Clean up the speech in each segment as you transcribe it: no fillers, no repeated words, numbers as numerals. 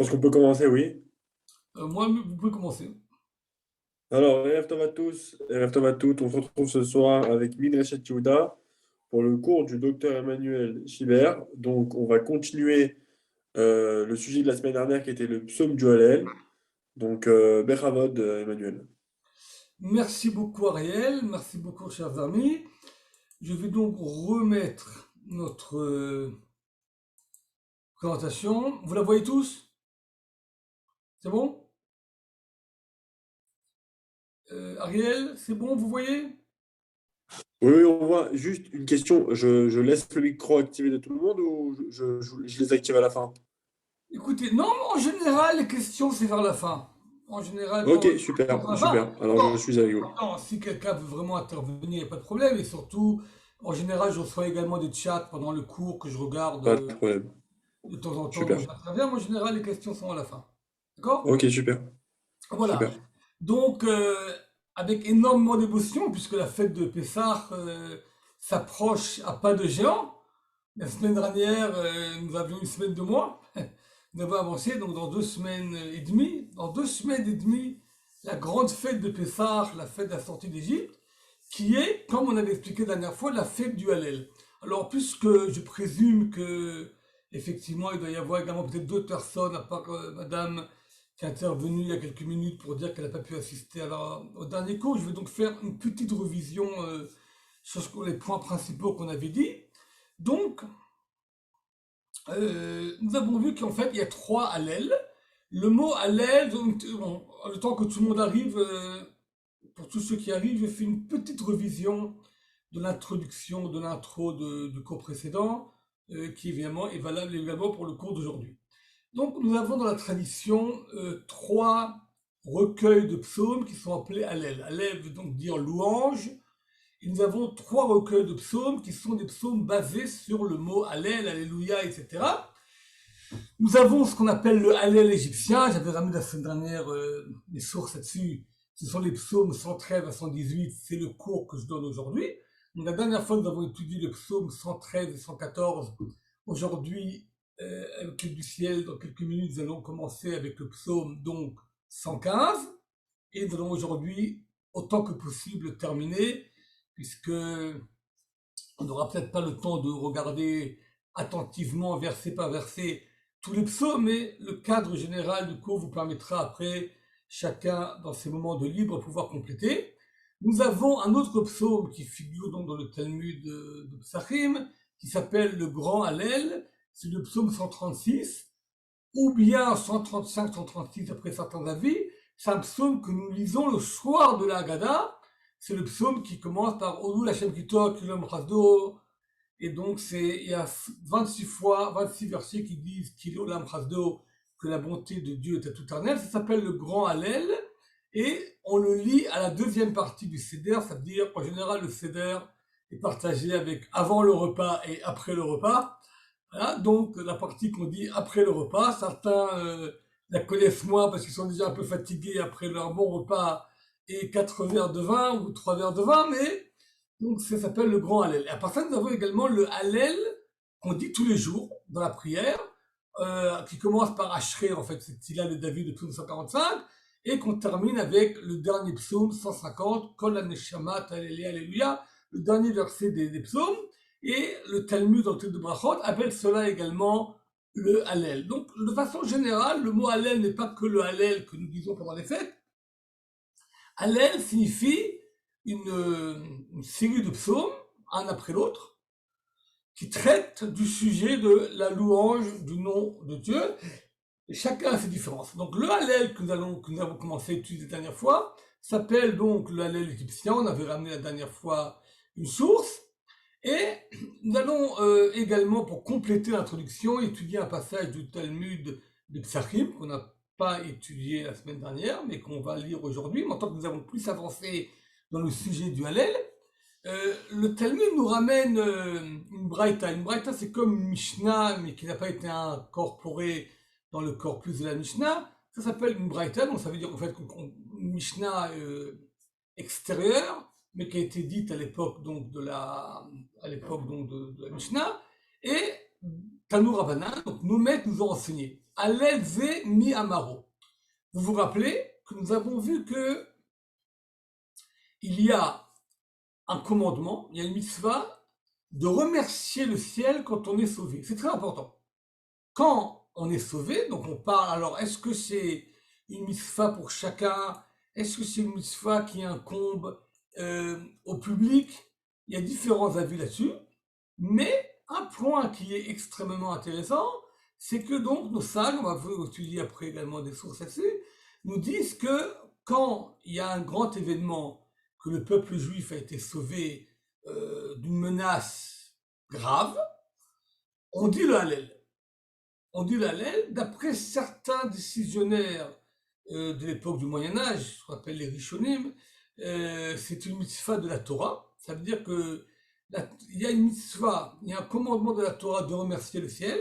pense qu'on peut commencer, oui. Moi, vous pouvez commencer. Alors, Erev Tov à tous, Erev Tov à toutes, on se retrouve ce soir avec Midrashet Yehuda pour le cours du docteur Emmanuel Schibert. Donc, on va continuer le sujet de la semaine dernière qui était le psaume du Hallel. Donc, Bechavod, Emmanuel. Merci beaucoup, Ariel. Merci beaucoup, chers amis. Je vais donc remettre notre présentation. Vous la voyez tous? C'est bon? Ariel, c'est bon, vous voyez? Oui, oui, on voit juste une question. Je laisse le micro activé de tout le monde ou je les active à la fin? Écoutez, non, en général, les questions, c'est vers la fin. En général, Ok, quand super, vers la fin, super. Alors, je non, suis avec vous. non, si quelqu'un veut vraiment intervenir, il n'y a pas de problème. Et surtout, en général, je reçois également des chats pendant le cours que je regarde Pas de problème. de temps en temps, donc Super. j'interviens. Mais en général, les questions sont à la fin. D'accord? Ok, super. Voilà. Super. Donc, avec énormément d'émotion, puisque la fête de Pessah s'approche à pas de géant. La semaine dernière, nous avions une semaine de mois. Nous avons avancé, donc dans 2 semaines et demie. Dans 2 semaines et demie, la grande fête de Pessah, la fête de la sortie d'Égypte, qui est, comme on avait expliqué la dernière fois, la fête du Hallel. Alors, puisque je présume que, effectivement, il doit y avoir également peut-être d'autres personnes, à part Madame qui est intervenue il y a quelques minutes pour dire qu'elle n'a pas pu assister au dernier cours, je vais donc faire une petite révision sur les points principaux qu'on avait dit. Donc, nous avons vu qu'en fait, il y a 3 allèles. Le mot allèle, donc, bon, le temps que tout le monde arrive, pour tous ceux qui arrivent, je fais une petite révision de l'introduction, de l'intro du cours précédent, qui évidemment est valable également pour le cours d'aujourd'hui. Donc nous avons dans la tradition 3 recueils de psaumes qui sont appelés Hallel. Hallel veut donc dire louange. Et nous avons 3 recueils de psaumes qui sont des psaumes basés sur le mot Hallel, Alléluia, etc. Nous avons ce qu'on appelle le Hallel égyptien. J'avais ramené la semaine dernière les sources là-dessus. Ce sont les psaumes 113 à 118. C'est le cours que je donne aujourd'hui. Donc la dernière fois, nous avons étudié le psaume 113 et 114. Aujourd'hui, avec l'aide du ciel, dans quelques minutes, nous allons commencer avec le psaume donc 115. Et nous allons aujourd'hui, autant que possible, terminer, puisque on n'aura peut-être pas le temps de regarder attentivement, verset par verset, tous les psaumes, mais le cadre général du cours vous permettra après, chacun dans ses moments de libre, de pouvoir compléter. Nous avons un autre psaume qui figure donc dans le Talmud de Psachim, qui s'appelle le Grand Hallel, c'est le psaume 136, ou bien 135, 136 après certains avis. C'est un psaume que nous lisons le soir de la Haggadah. C'est le psaume qui commence par Odu Hashem Kitok, Ilom Chasdo. Et donc, il y a 26 fois, 26 versets qui disent qu'il Olam Chasdo, que la bonté de Dieu est à tout éternel. Ça s'appelle le Grand Hallel. Et on le lit à la deuxième partie du Seder, c'est-à-dire qu'en général, le Seder est partagé avec avant le repas et après le repas. Voilà, donc la partie qu'on dit après le repas, certains la connaissent moins parce qu'ils sont déjà un peu fatigués après leur bon repas et 4 verres de vin ou 3 verres de vin, mais donc ça s'appelle le grand Hallel. Et à part ça, nous avons également le Hallel qu'on dit tous les jours dans la prière, qui commence par Ashrei, en fait, c'est Tila de David de psaume 145, et qu'on termine avec le dernier psaume 150, Kol Haneshama Alléluia, le dernier verset des psaumes. Et le Talmud dans le texte de Brachot appelle cela également le Hallel. Donc, de façon générale, le mot Hallel n'est pas que le Hallel que nous disons pendant les fêtes. Hallel signifie une série de psaumes, un après l'autre, qui traitent du sujet de la louange du nom de Dieu. Et chacun a ses différences. Donc, le Hallel que nous avons commencé à étudier la dernière fois s'appelle donc le Hallel égyptien. On avait ramené la dernière fois une source. Et nous allons également, pour compléter l'introduction, étudier un passage du Talmud de Psachim qu'on n'a pas étudié la semaine dernière, mais qu'on va lire aujourd'hui. Maintenant que nous avons plus avancé dans le sujet du Hallel, le Talmud nous ramène une braïta. Une braïta, c'est comme une Mishnah, mais qui n'a pas été incorporée dans le corpus de la Mishnah. Ça s'appelle une braïta, donc ça veut dire en fait une Mishnah extérieure, mais qui a été dite à l'époque donc de la Mishnah, et Tanour Rabbanan, donc nos maîtres nous ont enseigné. Hallel Ze Mi Amaro. Vous vous rappelez que nous avons vu que il y a un commandement, il y a une mitzvah de remercier le ciel quand on est sauvé. C'est très important. Quand on est sauvé, donc on parle, alors est-ce que c'est une mitzvah pour chacun? Est-ce que c'est une mitzvah qui incombe au public? Il y a différents avis là-dessus, mais un point qui est extrêmement intéressant, c'est que donc nos sages, on va étudier après également des sources là-dessus, nous disent que quand il y a un grand événement, que le peuple juif a été sauvé d'une menace grave, on dit le Hallel. On dit le Hallel, d'après certains décisionnaires de l'époque du Moyen-Âge, ce qu'on appelle les Rishonim, c'est une mitzvah de la Torah. Ça veut dire que il y a une mitzvah, il y a un commandement de la Torah de remercier le ciel.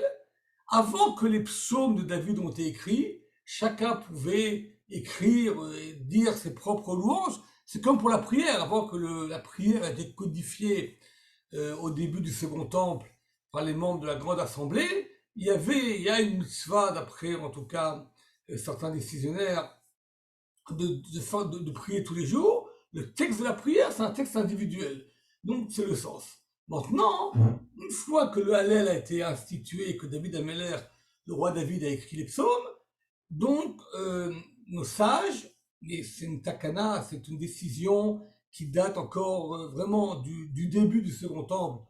Avant que les psaumes de David ont été écrits, chacun pouvait écrire et dire ses propres louanges. C'est comme pour la prière. Avant que la prière ait été codifiée au début du Second Temple par les membres de la Grande Assemblée, il y a une mitzvah, d'après en tout cas certains décisionnaires, de prier tous les jours. Le texte de la prière, c'est un texte individuel. Donc c'est le sens. Maintenant, une fois que le Hallel a été institué et que David Ameller, le roi David, a écrit les psaumes, donc nos sages, et c'est une takana, c'est une décision qui date encore vraiment du début du Second Temple,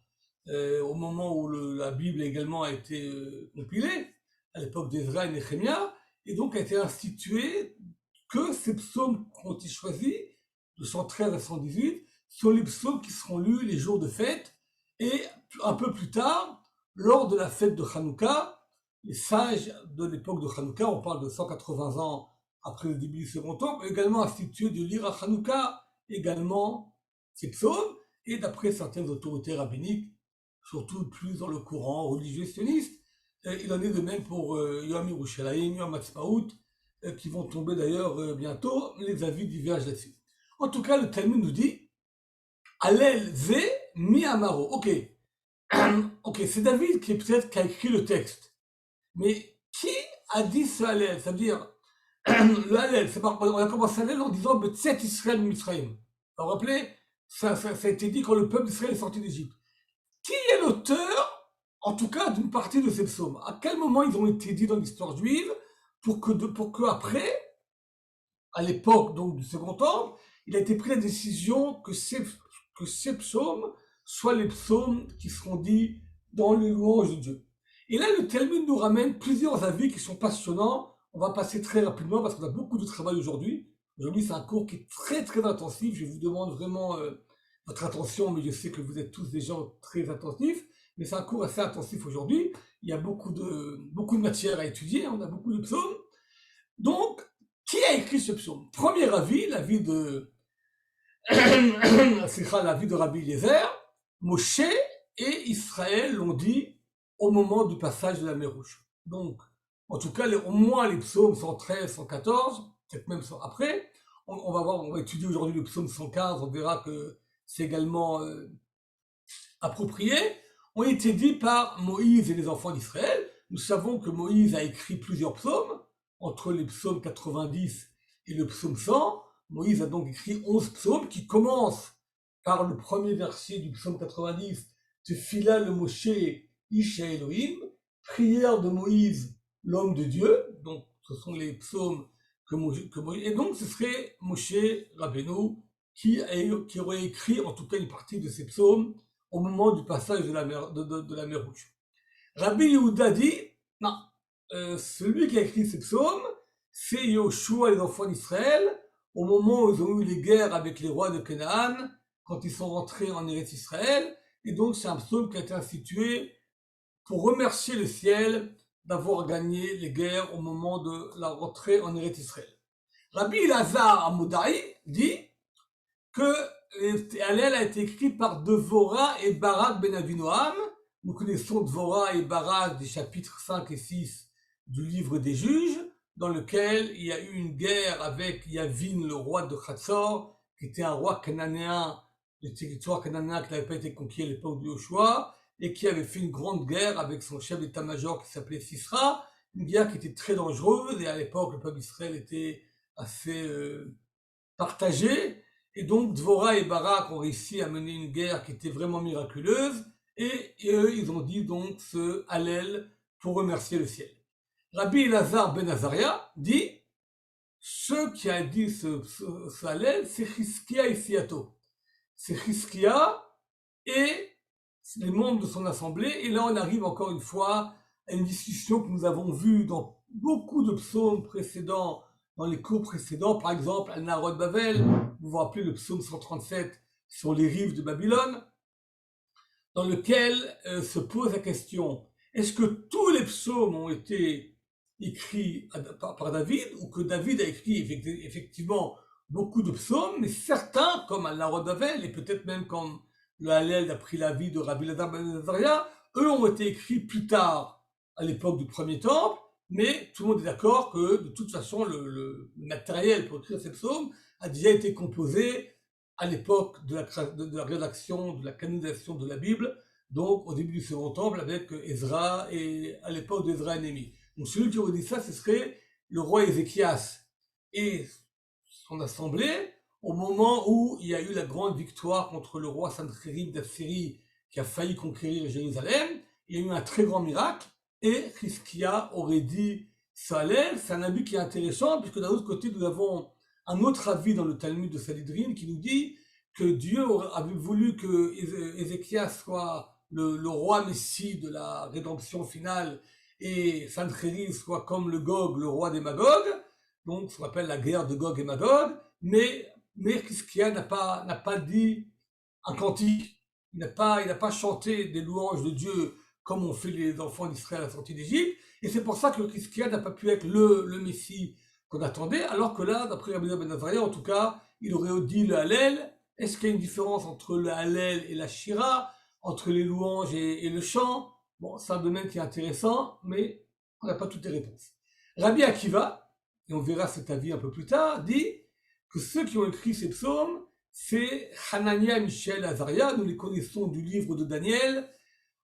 au moment où la Bible également a été compilée, à l'époque d'Ezra et Néhémia, et donc a été instituée que ces psaumes ont été choisis, de 113 à 118, sont les psaumes qui seront lus les jours de fête, et un peu plus tard, lors de la fête de Hanouka, les sages de l'époque de Hanouka, on parle de 180 ans après le début du Second Temple, ont également institué de lire à Hanouka également ces psaumes, et d'après certaines autorités rabbiniques, surtout plus dans le courant religieux sioniste, il en est de même pour Yom Yerushalayim, Yom Ha'atzmaut, qui vont tomber d'ailleurs bientôt, les avis divergent là-dessus. En tout cas, le Talmud nous dit Hallel Ze Mi Amaro. Ok, ok, c'est David qui peut-être qui a écrit le texte. Mais qui a dit ce Hallel? Ça veut dire, le Hallel, on a commencé Hallel en disant Betzet Israël Mitzrayim. Vous vous rappelez, ça a été dit quand le peuple d'Israël est sorti d'Égypte. Qui est l'auteur, en tout cas, d'une partie de ces psaumes? À quel moment ils ont été dits dans l'histoire juive pour que après, à l'époque donc du Second Temple, il a été pris la décision que ces psaumes soient les psaumes qui seront dits dans les louanges de Dieu. Et là, le Talmud nous ramène plusieurs avis qui sont passionnants. On va passer très rapidement parce qu'on a beaucoup de travail aujourd'hui. Aujourd'hui, c'est un cours qui est très très intensif. Je vous demande vraiment votre attention, mais je sais que vous êtes tous des gens très attentifs. Mais c'est un cours assez intensif aujourd'hui. Il y a beaucoup de matière à étudier. On a beaucoup de psaumes. Donc, qui a écrit ce psaume? Premier avis, l'avis de l'avis de Rabbi Eliezer, Moshe et Israël l'ont dit au moment du passage de la mer Rouge. Donc, en tout cas, au moins les psaumes 113, 114, peut-être même après, on va étudier aujourd'hui le psaume 115, on verra que c'est également approprié, ont été dits par Moïse et les enfants d'Israël. Nous savons que Moïse a écrit plusieurs psaumes, entre les psaumes 90 et le psaume 100. Moïse a donc écrit 11 psaumes qui commencent par le premier verset du psaume 90, Tefila le Moshe Isha Elohim, prière de Moïse, l'homme de Dieu. Donc ce sont les psaumes que Moïse, et donc ce serait Moshe Rabbeinu qui aurait écrit en tout cas une partie de ces psaumes au moment du passage de la mer Rouge. Rabbi Yehuda dit, non, celui qui a écrit ces psaumes, c'est Yoshua et les enfants d'Israël, au moment où ils ont eu les guerres avec les rois de Canaan, quand ils sont rentrés en Eretz Israël, et donc c'est un psaume qui a été institué pour remercier le ciel d'avoir gagné les guerres au moment de la rentrée en Eretz Israël. Rabbi Elazar Amodai dit que Hallel a été écrit par Devorah et Barak ben Avinoam. Nous connaissons Devorah et Barak des chapitres 5 et 6 du livre des Juges, dans lequel il y a eu une guerre avec Yavin, le roi de Hatzor, qui était un roi cananéen, le territoire cananéen qui n'avait pas été conquis à l'époque de Yoshua, et qui avait fait une grande guerre avec son chef d'état-major qui s'appelait Sisra, une guerre qui était très dangereuse, et à l'époque, le peuple d'Israël était assez partagé, et donc Dvorah et Barak ont réussi à mener une guerre qui était vraiment miraculeuse, et eux, ils ont dit donc ce Hallel pour remercier le ciel. Rabbi Elazar ben Azaria dit, ce qui a dit ce Hallel, c'est Chizkia et Siato. C'est Chizkia et les membres de son assemblée, et là on arrive encore une fois à une discussion que nous avons vue dans beaucoup de psaumes précédents, dans les cours précédents, par exemple Al-Narod Bavel, vous vous rappelez le psaume 137 sur les rives de Babylone, dans lequel se pose la question, est-ce que tous les psaumes ont été écrits par David, ou que David a écrit effectivement beaucoup de psaumes, mais certains, comme Al-Narod Bavel, et peut-être même comme le Hallel d'après la vie de Rabbi Elazar ben Azaria, eux ont été écrits plus tard, à l'époque du premier temple, mais tout le monde est d'accord que de toute façon le matériel pour écrire ces psaumes a déjà été composé à l'époque de la rédaction, de la canonisation de la Bible, donc au début du second temple avec Ezra et à l'époque d'Ezra et Néhémie. Donc celui qui aurait dit ça, ce serait le roi Ézéchias et son assemblée, au moment où il y a eu la grande victoire contre le roi Sanchérib d'Assyrie qui a failli conquérir Jérusalem. Il y a eu un très grand miracle, et Chizkia aurait dit ça allait. C'est un avis qui est intéressant, puisque d'un autre côté, nous avons un autre avis dans le Talmud de Sanhedrin qui nous dit que Dieu avait voulu que Ézéchias soit le roi messie de la rédemption finale, et Sanchérib soit comme le Gog, le roi des Magogs, donc ce qu'on appelle la guerre de Gog et Magog, mais Chizkia n'a pas dit un cantique, il n'a pas chanté des louanges de Dieu comme ont fait les enfants d'Israël à la sortie d'Égypte, et c'est pour ça que Chizkia n'a pas pu être le Messie qu'on attendait, alors que là, d'après Rabbi ben Azaria, en tout cas, il aurait dit le Hallel. Est-ce qu'il y a une différence entre le Hallel et la Shira, entre les louanges et le chant? Bon, c'est un domaine qui est intéressant, mais on n'a pas toutes les réponses. Rabbi Akiva, et on verra cet avis un peu plus tard, dit que ceux qui ont écrit ces psaumes, c'est Hanania, Michel, Azaria, nous les connaissons du livre de Daniel.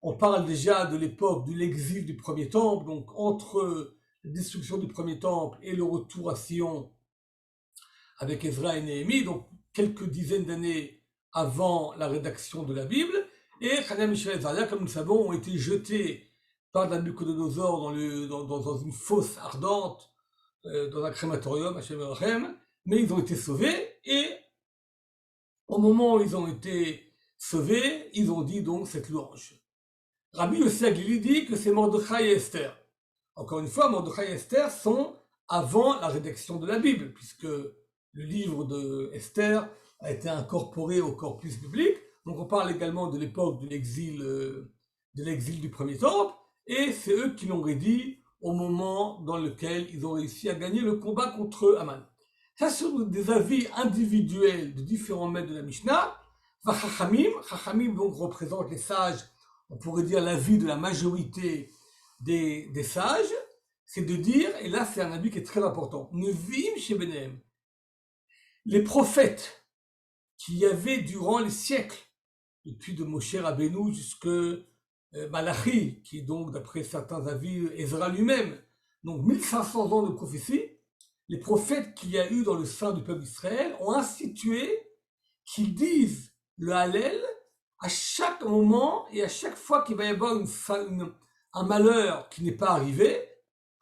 On parle déjà de l'époque de l'exil du premier temple, donc entre la destruction du premier temple et le retour à Sion avec Ezra et Néhémie, donc quelques dizaines d'années avant la rédaction de la Bible. Et Hanania, Michel et Azaria, comme nous le savons, ont été jetés par Nabuchodonosor dans une fosse ardente, dans un crématorium, Hashem Erachem, mais ils ont été sauvés, et au moment où ils ont été sauvés, ils ont dit donc cette louange. Rabbi Yossi Aglili dit que c'est Mordechai et Esther. Encore une fois, Mordechai et Esther sont avant la rédaction de la Bible, puisque le livre de Esther a été incorporé au corpus biblique. Donc on parle également de l'époque de l'exil du premier temple, et c'est eux qui l'ont rédit au moment dans lequel ils ont réussi à gagner le combat contre Haman. Ça, sur des avis individuels de différents maîtres de la Mishnah. Chachamim donc représente les sages, on pourrait dire l'avis de la majorité des sages, c'est de dire, et là c'est un avis qui est très important, Nevim chez Benem, les prophètes qu'il y avait durant les siècles, depuis de Moshe Rabbeinu jusque Malachi, qui est donc d'après certains avis Ezra lui-même, donc 1500 ans de prophétie, les prophètes qu'il y a eu dans le sein du peuple d'Israël ont institué qu'ils disent le Hallel à chaque moment et à chaque fois qu'il va y avoir un malheur qui n'est pas arrivé,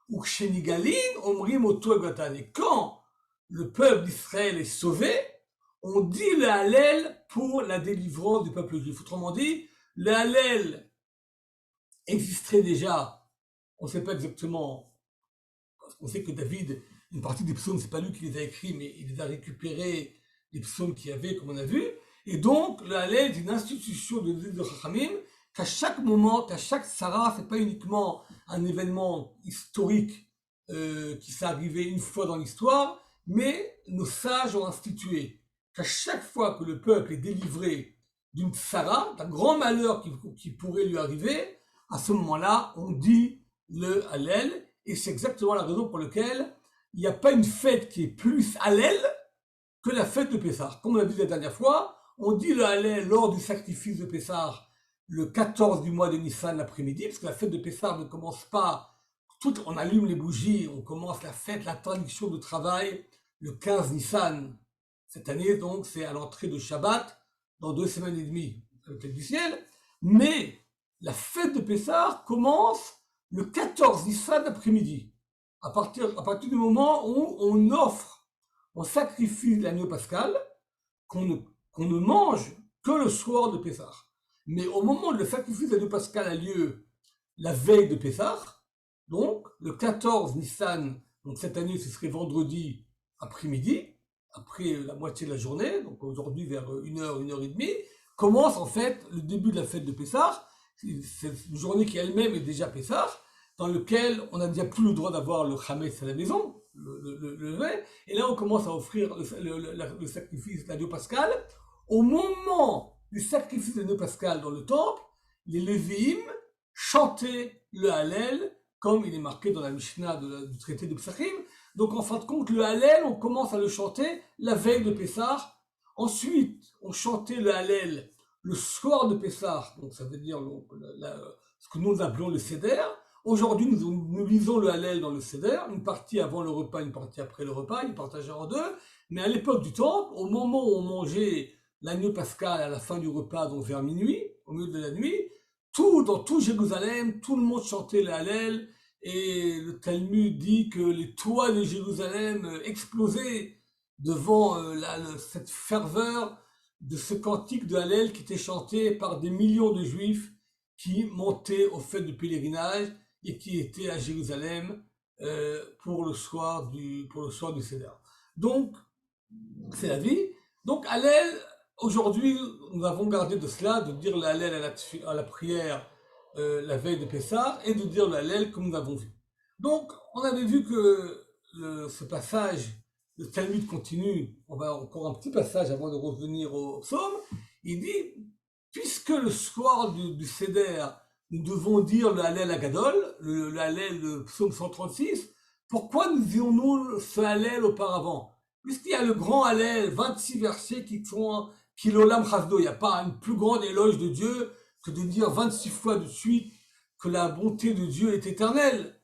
ou chez Nigalin, Omrim Oto Egatan. Et quand le peuple d'Israël est sauvé, on dit le Hallel pour la délivrance du peuple juif. Autrement dit, le Hallel existerait déjà, on ne sait pas exactement, parce qu'on sait que David, une partie des psaumes, c'est pas lui qui les a écrits, mais il les a récupérés, les psaumes qu'il y avait, comme on a vu. Et donc, le Hallel est une institution de Chachamim, qu'à chaque moment, qu'à chaque Sarah, c'est pas uniquement un événement historique qui s'est arrivé une fois dans l'histoire, mais nos sages ont institué qu'à chaque fois que le peuple est délivré d'une Sarah, d'un grand malheur qui pourrait lui arriver, à ce moment-là, on dit le Hallel, et c'est exactement la raison pour laquelle il n'y a pas une fête qui est plus Hallel que la fête de Pessah. Comme on l'a dit la dernière fois, on dit le Hallel lors du sacrifice de Pessah le 14 du mois de Nissan l'après-midi, parce que la fête de Pessah ne commence pas on allume les bougies, on commence la fête, la traduction de travail, le 15 Nissan. Cette année, donc, c'est à l'entrée de Shabbat, dans 2 semaines et demie, avec l'aide du ciel. Mais la fête de Pessah commence le 14 Nissan après-midi. À partir du moment où on sacrifie l'agneau pascal, qu'on ne mange que le soir de Pessah. Mais au moment où le sacrifice de l'agneau pascal a lieu la veille de Pessah, donc le 14 Nissan, donc cette année ce serait vendredi après-midi, après la moitié de la journée, donc aujourd'hui vers 1h, 1h30, commence en fait le début de la fête de Pessah. C'est une journée qui elle-même est déjà Pessah, dans lequel on n'a déjà plus le droit d'avoir le Hametz à la maison, le vin, et là on commence à offrir le sacrifice de l'agneau pascal. Au moment du sacrifice de l'agneau pascal dans le temple, les Lévi'im chantaient le Hallel, comme il est marqué dans la Mishnah du traité de Psachim. Donc en fin de compte, le Hallel, on commence à le chanter la veille de Pessah. Ensuite, on chantait le Hallel le soir de Pessah, donc ça veut dire ce que nous appelons le Seder. Aujourd'hui, nous lisons le Hallel dans le Seder, une partie avant le repas, une partie après le repas, il est partagé en deux. Mais à l'époque du Temple, au moment où on mangeait l'agneau pascal à la fin du repas, donc vers minuit, au milieu de la nuit, dans tout Jérusalem, tout le monde chantait le Hallel, et le Talmud dit que les toits de Jérusalem explosaient devant cette ferveur de ce cantique de Hallel qui était chanté par des millions de Juifs qui montaient au fêtes de pèlerinage et qui étaient à Jérusalem pour le soir du Seder. Donc, c'est la vie. Donc, Hallel, aujourd'hui, nous avons gardé de cela, de dire le Hallel à la prière la veille de Pessah et de dire le Hallel comme nous avons vu. Donc, on avait vu que ce passage, le Talmud continue, on va encore un petit passage avant de revenir au psaume, il dit, puisque le soir du Seder, nous devons dire le Hallel Agadol, le Hallel, le psaume 136, pourquoi nous disions-nous ce Hallel auparavant? Puisqu'il y a le grand Hallel, 26 versets qui l'olam chasdo, il n'y a pas une plus grande éloge de Dieu que de dire 26 fois de suite que la bonté de Dieu est éternelle.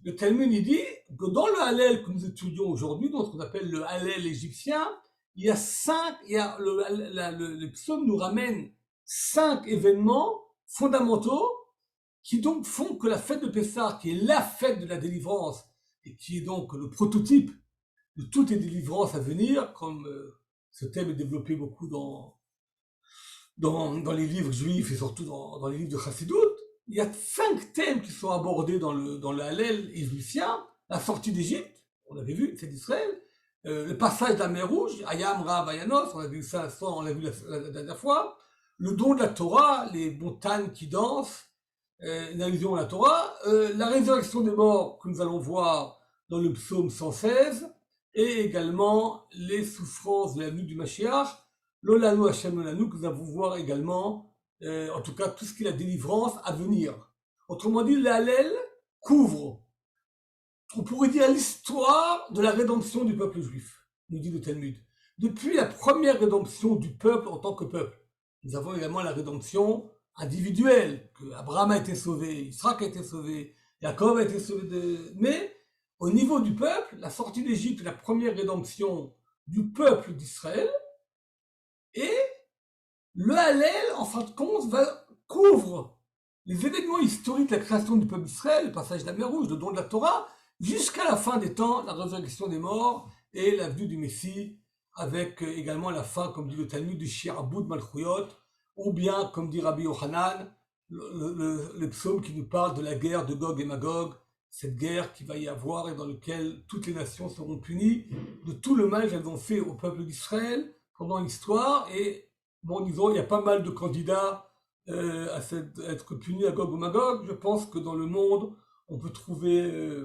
Le Talmud il dit que dans le Hallel que nous étudions aujourd'hui, dans ce qu'on appelle le Hallel égyptien, le psaume nous ramène 5 événements fondamentaux qui donc font que la fête de Pessah, qui est la fête de la délivrance et qui est donc le prototype de toutes les délivrances à venir, comme ce thème est développé beaucoup dans les livres juifs et surtout dans les livres de Chassidut, il y a 5 thèmes qui sont abordés dans le Hallel égyptien. La sortie d'Égypte, on l'avait vu, c'est d'Israël. Le passage de la mer Rouge, Ayam, Rav, Ayanos, on a vu ça, on l'a vu la dernière fois. Le don de la Torah, les montagnes qui dansent, une allusion à la Torah. La résurrection des morts que nous allons voir dans le psaume 116. Et également les souffrances de la nuit du Mashiach. L'Olanu Hashem Olanu, que nous allons voir également, en tout cas tout ce qui est la délivrance à venir. Autrement dit, le Hallel couvre, on pourrait dire, l'histoire de la rédemption du peuple juif, nous dit le Talmud. Depuis la première rédemption du peuple en tant que peuple, nous avons également la rédemption individuelle, que Abraham a été sauvé, Isaac a été sauvé, Jacob a été sauvé, mais au niveau du peuple, la sortie d'Égypte est la première rédemption du peuple d'Israël, et le Hallel, en fin de compte, couvre les événements historiques de la création du peuple d'Israël, le passage de la mer Rouge, le don de la Torah, jusqu'à la fin des temps, la résurrection des morts et la venue du Messie, avec également la fin, comme dit le Talmud, du Shi'arbout Malchuyot, ou bien, comme dit Rabbi Yochanan, le psaume qui nous parle de la guerre de Gog et Magog, cette guerre qui va y avoir et dans laquelle toutes les nations seront punies de tout le mal qu'elles ont fait au peuple d'Israël pendant l'histoire. Et bon, disons, il y a pas mal de candidats à être punis à Gog ou Magog. Je pense que dans le monde, on peut trouver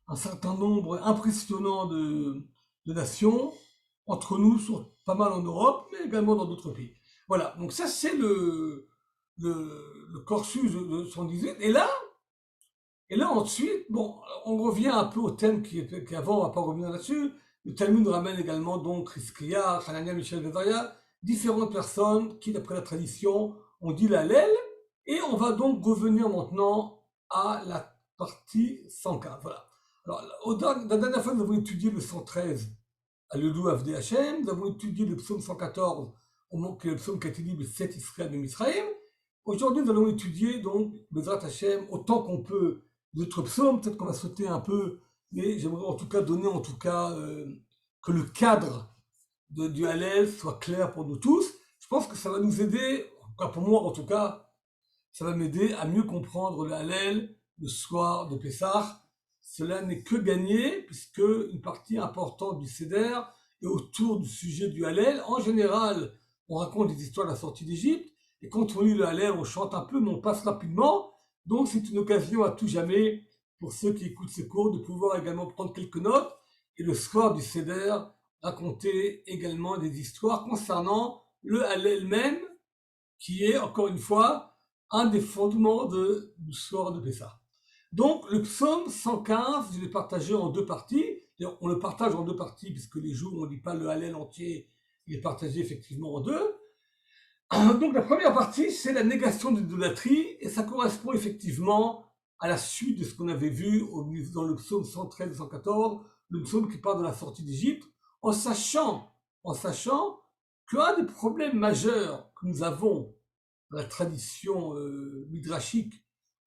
un certain nombre impressionnant de nations, entre nous, pas mal en Europe, mais également dans d'autres pays. Voilà, donc ça c'est le corsus de 118. Et là, ensuite, bon, on revient un peu au thème qui avant, on va pas revenir là-dessus. Le Talmud ramène également donc Hizkiya, Hanania, Michel, Vezaria, différentes personnes qui, d'après la tradition, ont dit la Hallel. Et on va donc revenir maintenant à partie 115. Voilà. Alors, la dernière fois, nous avons étudié le 113, Alléluia Avdei Hashem. Nous avons étudié le psaume 114, au moment que le psaume qui a été dit, le 7 Israël et Misraïm. Aujourd'hui, nous allons étudier, donc, Bezrat Hashem, autant qu'on peut, d'autres psaumes. Peut-être qu'on va sauter un peu, mais j'aimerais en tout cas donner, que le cadre du Hallel soit clair pour nous tous. Je pense que ça va nous aider, en tout cas pour moi en tout cas, ça va m'aider à mieux comprendre le Hallel le soir de Pessah. Cela n'est que gagné, puisque une partie importante du Seder est autour du sujet du Hallel. En général, on raconte des histoires de la sortie d'Égypte, et quand on lit le Hallel, on chante un peu, mais on passe rapidement. Donc c'est une occasion à tout jamais, pour ceux qui écoutent ces cours, de pouvoir également prendre quelques notes, et le soir du Seder, raconter également des histoires concernant le Hallel même, qui est, encore une fois, un des fondements du soir de Pessah. Donc, le psaume 115, je l'ai partagé en deux parties. On le partage en deux parties, puisque les jours où on ne dit pas le Hallel entier, il est partagé effectivement en deux. Donc, la première partie, c'est la négation de l'idolâtrie, et ça correspond effectivement à la suite de ce qu'on avait vu dans le psaume 113 et 114, le psaume qui parle de la sortie d'Égypte, en sachant qu'un des problèmes majeurs que nous avons dans la tradition midrashique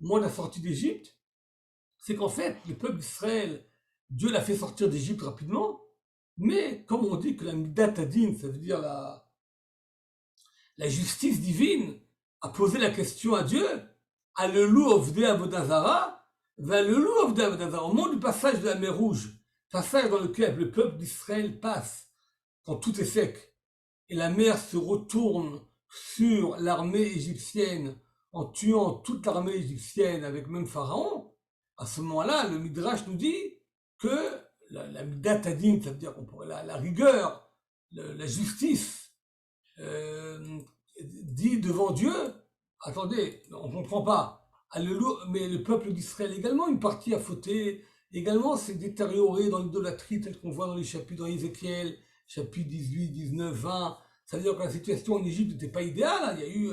au moment de la sortie d'Égypte, c'est qu'en fait, le peuple d'Israël, Dieu l'a fait sortir d'Égypte rapidement, mais comme on dit que la midat hadin, ça veut dire la justice divine, a posé la question à Dieu, Alelu ovdei avodah zara, Valelu ovdei avodah zara. Au moment du passage de la mer Rouge, passage dans lequel le peuple d'Israël passe quand tout est sec, et la mer se retourne sur l'armée égyptienne en tuant toute l'armée égyptienne avec même Pharaon, à ce moment-là, le Midrash nous dit que la midat hadin, ça veut dire la rigueur, la justice, dit devant Dieu, attendez, on ne comprend pas. Mais le peuple d'Israël également, une partie a fauté, également s'est détérioré dans l'idolâtrie telle qu'on voit dans les chapitres, dans Ézéchiel, chapitre 18, 19, 20. Ça veut dire que la situation en Égypte n'était pas idéale. Il y a eu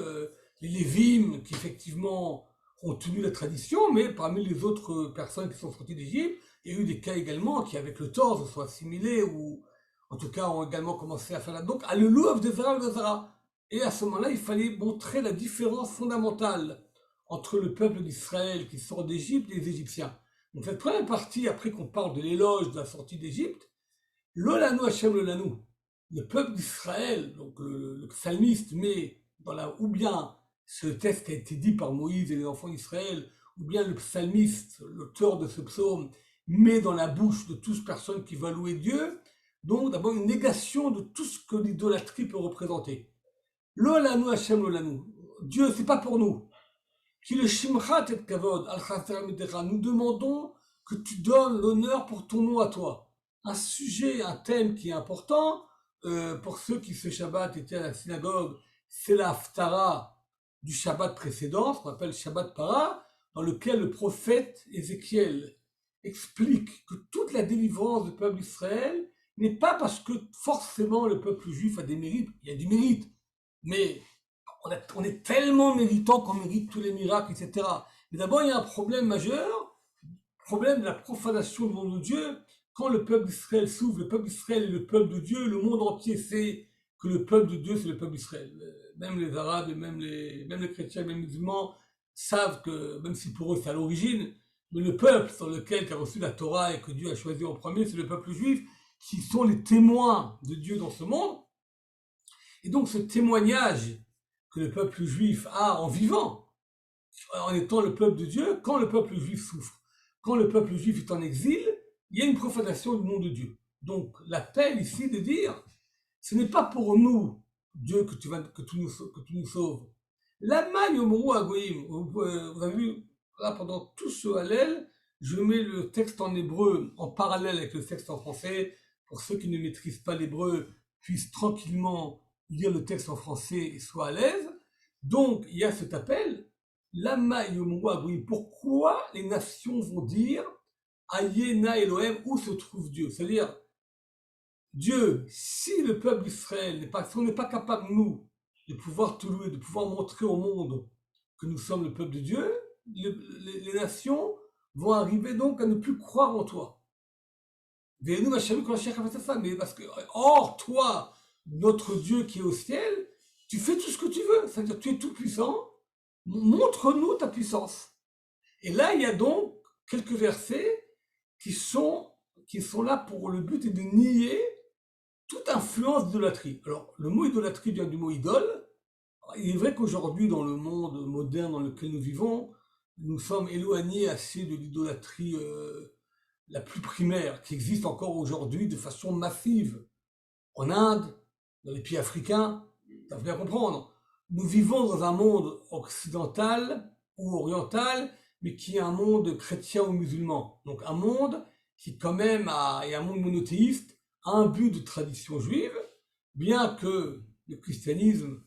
les Lévim qui effectivement ont tenu la tradition, mais parmi les autres personnes qui sont sorties d'Égypte, il y a eu des cas également qui, avec le temps, se sont assimilés ou en tout cas ont également commencé à faire la. Donc, à le loup de Zara. Et à ce moment-là, il fallait montrer la différence fondamentale entre le peuple d'Israël qui sort d'Égypte et les Égyptiens. Donc cette première partie, après qu'on parle de l'éloge de la sortie d'Égypte, l'Olanu Hashem l'Olanu, le peuple d'Israël, donc le psalmiste met ou bien ce texte a été dit par Moïse et les enfants d'Israël, ou bien le psalmiste, l'auteur de ce psaume, met dans la bouche de toute personne qui va louer Dieu, donc d'abord une négation de tout ce que l'idolâtrie peut représenter. L'Olanu Hashem l'Olanu, Dieu, c'est pas pour nous. Qui le shimchat et kavod al chaser midecha, nous demandons que tu donnes l'honneur pour ton nom à toi. Un sujet, un thème qui est important, pour ceux qui ce Shabbat étaient à la synagogue, c'est la haftara du Shabbat précédent, ce qu'on appelle Shabbat Para, dans lequel le prophète Ézéchiel explique que toute la délivrance du peuple d'Israël n'est pas parce que forcément le peuple juif a des mérites, il y a du mérite, mais on est tellement méritant qu'on mérite tous les miracles, etc. Mais d'abord, il y a un problème majeur, le problème de la profanation du nom de Dieu. Quand le peuple d'Israël s'ouvre, le peuple d'Israël est le peuple de Dieu, le monde entier sait que le peuple de Dieu, c'est le peuple d'Israël. Même les Arabes, et même les chrétiens, même les musulmans savent que, même si pour eux c'est à l'origine, mais le peuple sur lequel qui a reçu la Torah et que Dieu a choisi en premier, c'est le peuple juif, qui sont les témoins de Dieu dans ce monde. Et donc ce témoignage que le peuple juif a en vivant, en étant le peuple de Dieu, quand le peuple juif souffre, quand le peuple juif est en exil, il y a une profanation du nom de Dieu. Donc l'appel ici de dire, ce n'est pas pour nous, Dieu, que tu nous sauves. La magne au mot agoïm, vous avez vu, là pendant tout ce Hallel, je mets le texte en hébreu en parallèle avec le texte en français, pour ceux qui ne maîtrisent pas l'hébreu, puissent tranquillement lire le texte en français et soient à l'aise. Donc, il y a cet appel, Lama Yomuagui, pourquoi les nations vont dire Ayena Elohim, où se trouve Dieu? C'est-à-dire, Dieu, si le peuple d'Israël si on n'est pas capable, nous, de pouvoir te louer, de pouvoir montrer au monde que nous sommes le peuple de Dieu, les nations vont arriver donc à ne plus croire en toi. Mais nous, mais parce que, or, toi, notre Dieu qui est au ciel, tu fais tout ce que tu veux. C'est-à-dire, tu es tout puissant. Montre-nous ta puissance. Et là, il y a donc quelques versets qui sont là pour le but est de nier toute influence d'idolâtrie. Alors, le mot idolâtrie vient du mot idole. Il est vrai qu'aujourd'hui, dans le monde moderne dans lequel nous vivons, nous sommes éloignés assez de l'idolâtrie la plus primaire, qui existe encore aujourd'hui de façon massive. En Inde, dans les pays africains, ça faut bien comprendre. Nous vivons dans un monde occidental ou oriental, mais qui est un monde chrétien ou musulman. Donc un monde qui quand même est un monde monothéiste, a un but de tradition juive, bien que le christianisme,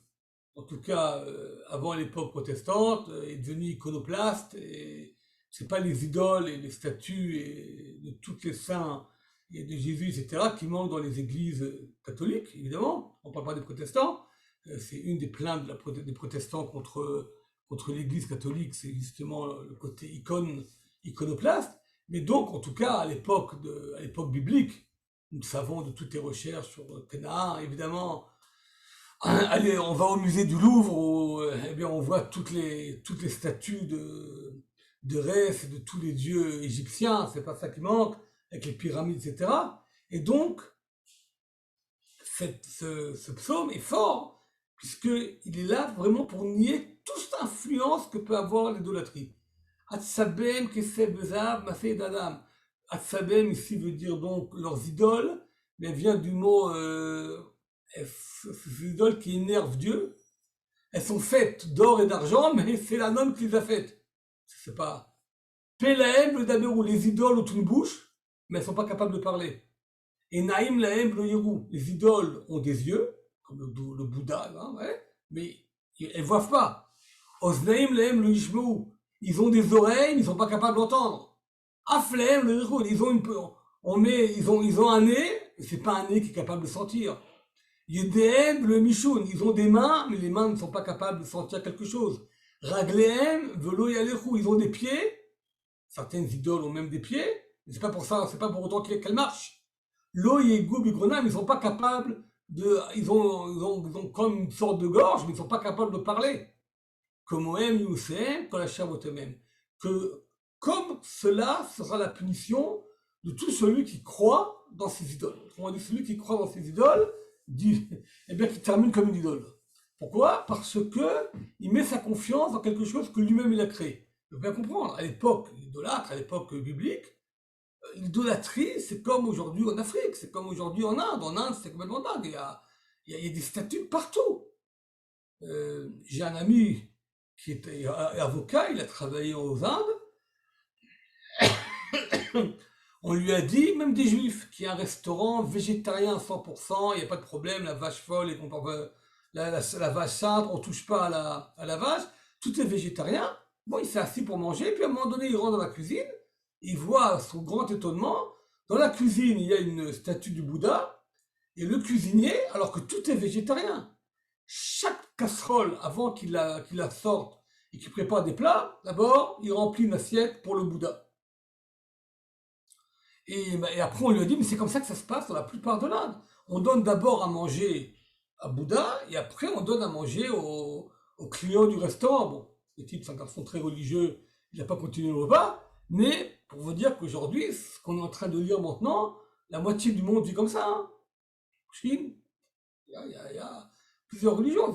en tout cas avant l'époque protestante, est devenu iconoclaste, et c'est pas les idoles et les statues et de tous les saints et de Jésus, etc., qui manquent dans les églises catholiques, évidemment. On ne parle pas des protestants. C'est une des plaintes des protestants contre l'église catholique, c'est justement le côté iconoclaste. Mais donc, en tout cas, à l'époque biblique, nous savons de toutes les recherches sur Canaan, évidemment. Allez, on va au musée du Louvre, où, eh bien, on voit toutes les statues de Rès et de tous les dieux égyptiens, c'est pas ça qui manque, avec les pyramides, etc. Et donc, ce psaume est fort, puisqu'il est là vraiment pour nier toute influence que peut avoir l'idolâtrie. Atsabem kesef bezav maseh dadam. Atsabem ici veut dire donc leurs idoles, mais vient du mot ces idoles qui énervent Dieu. Elles sont faites d'or et d'argent, mais c'est la nonne qui les a faites. C'est pas Pelahem le daberou, les idoles ont une bouche, mais elles sont pas capables de parler. Et Naïm lahem le yerou, les idoles ont des yeux, comme le Bouddha, hein, ouais, mais elles voient pas. Oznaïm lahem le yishmeu, ils ont des oreilles, mais ils sont pas capables d'entendre. Aflahem le yerou, ils ont un nez, et c'est pas un nez qui est capable de sentir. Yedéhem le michoun, ils ont des mains, mais les mains ne sont pas capables de sentir quelque chose. Raglehem velo yalechou, ils ont des pieds, certaines idoles ont même des pieds, mais c'est pas pour ça, c'est pas pour autant qu'elles marchent. Lo yegou bigronam, ils sont pas capables de, ils ont comme une sorte de gorge, mais ils sont pas capables de parler. Comme Oem Youssem, Kolachavotemem. Que comme cela sera la punition de tout celui qui croit dans ses idoles. On dit celui qui croit dans ses idoles, dit, eh bien, qui termine comme une idole. Pourquoi? Parce que il met sa confiance dans quelque chose que lui-même il a créé. Il faut bien comprendre, à l'époque idolâtre, à l'époque biblique, l'idolâtrie, c'est comme aujourd'hui en Afrique, c'est comme aujourd'hui en Inde. En Inde, c'est complètement dingue. Il y a des statues partout. J'ai un ami qui était avocat, il a travaillé aux Indes. On lui a dit, même des juifs, qu'il y a un restaurant végétarien à 100%, il n'y a pas de problème, la vache folle, la vache sainte, on ne touche pas à la vache, tout est végétarien. Bon, il s'est assis pour manger, puis à un moment donné, il rentre dans la cuisine, il voit à son grand étonnement, dans la cuisine, il y a une statue du Bouddha, et le cuisinier, alors que tout est végétarien, chaque casserole, avant qu'il la sorte et qu'il prépare des plats, d'abord, il remplit une assiette pour le Bouddha. Et après, on lui a dit, mais c'est comme ça que ça se passe dans la plupart de l'Inde. On donne d'abord à manger à Bouddha, et après, on donne à manger aux clients du restaurant. Bon, le type, c'est un garçon très religieux, il n'a pas continué le repas, mais pour vous dire qu'aujourd'hui, ce qu'on est en train de lire maintenant, la moitié du monde vit comme ça. Hein. Chine, il y a plusieurs religions.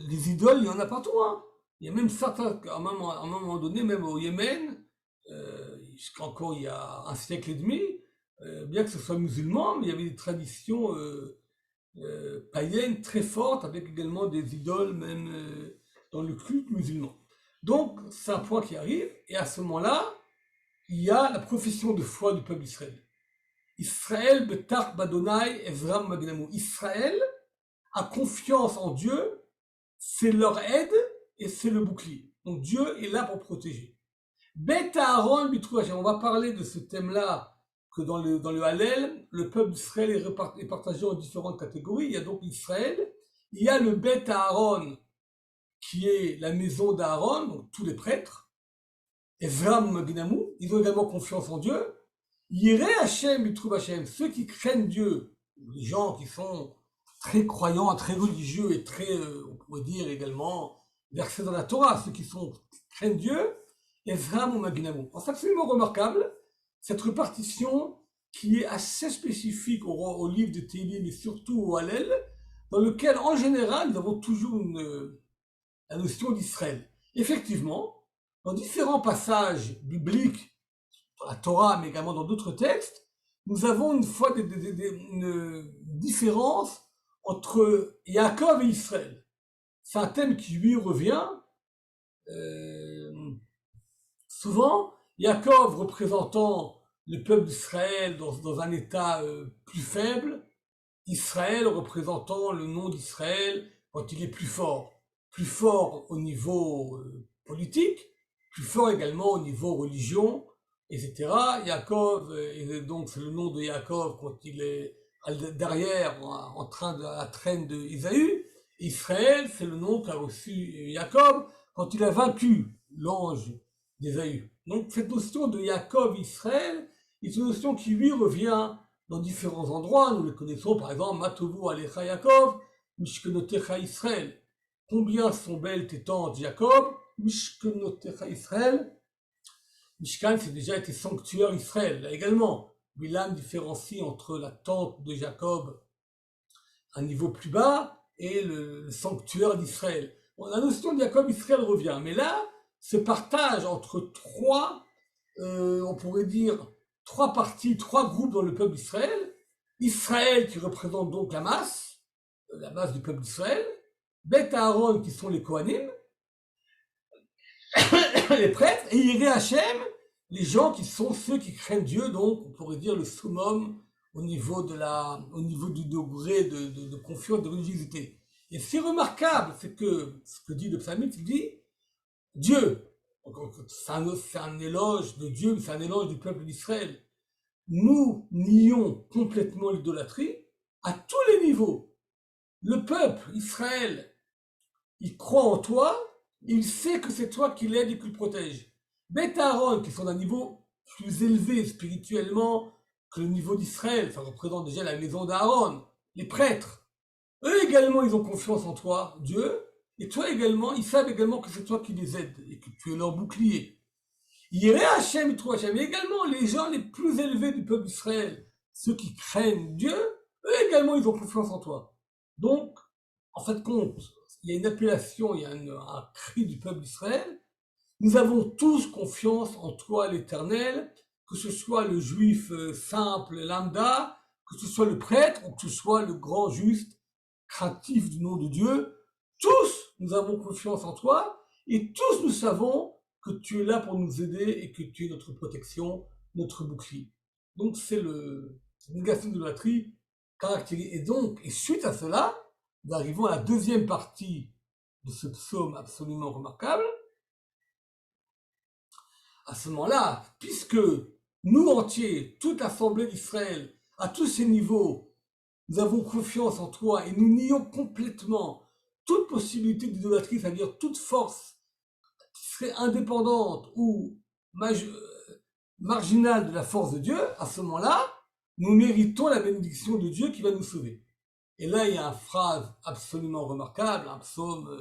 Les idoles, il y en a partout. Hein. Il y a même certains, à un moment donné, même au Yémen, jusqu'encore il y a un siècle et demi, bien que ce soit musulman, mais il y avait des traditions païennes très fortes, avec également des idoles, même dans le culte musulman. Donc, c'est un point qui arrive, et à ce moment-là, il y a la profession de foi du peuple d'Israël. Israël betar badonai evram magnamu. Israël a confiance en Dieu, c'est leur aide et c'est le bouclier. Donc Dieu est là pour protéger. Bet Aaron on va parler de ce thème-là que dans le Hallel, le peuple d'Israël est partagé en différentes catégories. Il y a donc Israël, il y a le Bet Aaron qui est la maison d'Aaron, donc tous les prêtres, Ezram Magnamu, ils ont également confiance en Dieu. Yireh Hashem, Yitruv Hashem, ceux qui craignent Dieu, les gens qui sont très croyants, très religieux et très, on pourrait dire également, versés dans la Torah, ceux qui craignent Dieu, Ezram ou Magnamu. C'est absolument remarquable, cette répartition qui est assez spécifique au livre de Télim et surtout au Hallel, dans lequel, en général, nous avons toujours la notion d'Israël. Effectivement, dans différents passages bibliques, dans la Torah, mais également dans d'autres textes, nous avons une fois une différence entre Yaakov et Israël. C'est un thème qui lui revient souvent. Yaakov représentant le peuple d'Israël dans un état plus faible, Israël représentant le nom d'Israël quand il est plus fort au niveau politique, plus fort également au niveau religion, etc. Yaakov, et donc c'est le nom de Yaakov quand il est derrière en train de la traîne de Ésaü. Israël, c'est le nom qu'a reçu Yaakov quand il a vaincu l'ange d'Ésaü. Donc cette notion de Yaakov, Israël, est une notion qui lui revient dans différents endroits. Nous le connaissons par exemple, Matovu Alecha Yaakov, Mishkenotecha Israël. Combien sont belles tes tentes, Jacob? Mishkenotecha Israël. Mishkan, c'est déjà été sanctuaire Israël. Là également, Bilam différencie entre la tente de Jacob à un niveau plus bas et le sanctuaire d'Israël. Bon, la notion de Jacob, Israël revient. Mais là, ce partage entre on pourrait dire, trois parties, trois groupes dans le peuple d'Israël. Israël qui représente donc la masse du peuple d'Israël. Beth Aaron qui sont les Kohanim, les prêtres, et Yireh Hashem, les gens qui sont ceux qui craignent Dieu, donc on pourrait dire le summum au niveau du degré de confiance, de religiosité. Et ce qui est remarquable, c'est que ce que dit le psalmiste, il dit Dieu, c'est un éloge de Dieu, c'est un éloge du peuple d'Israël. Nous nions complètement l'idolâtrie à tous les niveaux. Le peuple, Israël, il croit en toi, il sait que c'est toi qui l'aide et qui le protège. Beth Aaron, qui sont d'un niveau plus élevé spirituellement que le niveau d'Israël, ça représente déjà la maison d'Aaron, les prêtres, eux également ils ont confiance en toi, Dieu, et toi également, ils savent également que c'est toi qui les aides et que tu es leur bouclier. Yireh Hashem, Yitruv Hashem, également les gens les plus élevés du peuple d'Israël, ceux qui craignent Dieu, eux également ils ont confiance en toi. Donc, en fait, compte, il y a une appellation, il y a un cri du peuple d'Israël. Nous avons tous confiance en toi, l'Éternel, que ce soit le juif simple, lambda, que ce soit le prêtre ou que ce soit le grand juste, craintif du nom de Dieu. Tous, nous avons confiance en toi et tous nous savons que tu es là pour nous aider et que tu es notre protection, notre bouclier. Donc c'est une négation de l'idolâtrie caractérisée. Et suite à cela, nous arrivons à la deuxième partie de ce psaume absolument remarquable. À ce moment-là, puisque nous entiers, toute l'assemblée d'Israël, à tous ces niveaux, nous avons confiance en toi et nous nions complètement toute possibilité d'idolâtrie, c'est-à-dire toute force qui serait indépendante ou marginale de la force de Dieu, à ce moment-là, nous méritons la bénédiction de Dieu qui va nous sauver. Et là, il y a une phrase absolument remarquable, un psaume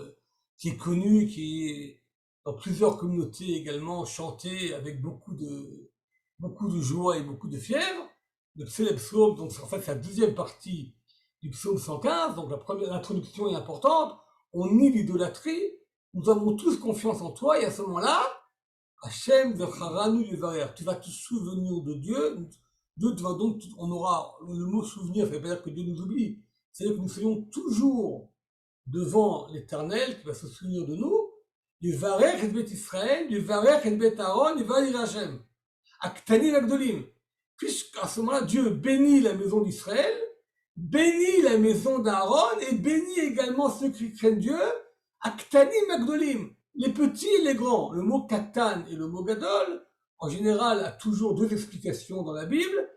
qui est connu, qui est dans plusieurs communautés également chanté avec beaucoup de joie et beaucoup de fièvre. Le célèbre psaume, donc en fait c'est la deuxième partie du psaume 115, donc l'introduction est importante, on nie l'idolâtrie, nous avons tous confiance en toi, et à ce moment-là, Hachem Vecharanu Yevarer, tu vas te souvenir de Dieu, on aura le mot souvenir, ça ne veut pas dire que Dieu nous oublie, c'est-à-dire que nous serions toujours devant l'Éternel qui va se souvenir de nous, Yevarer et Bet Israël, Yevarer et Bet Aaron, Yevarer Hachem, Aktanim Agdolim. Puisqu'à ce moment-là, Dieu bénit la maison d'Israël, bénit la maison d'Aaron et bénit également ceux qui craignent Dieu, Aktanim Agdolim, les petits et les grands. Le mot Katan et le mot Gadol, en général, a toujours deux explications dans la Bible.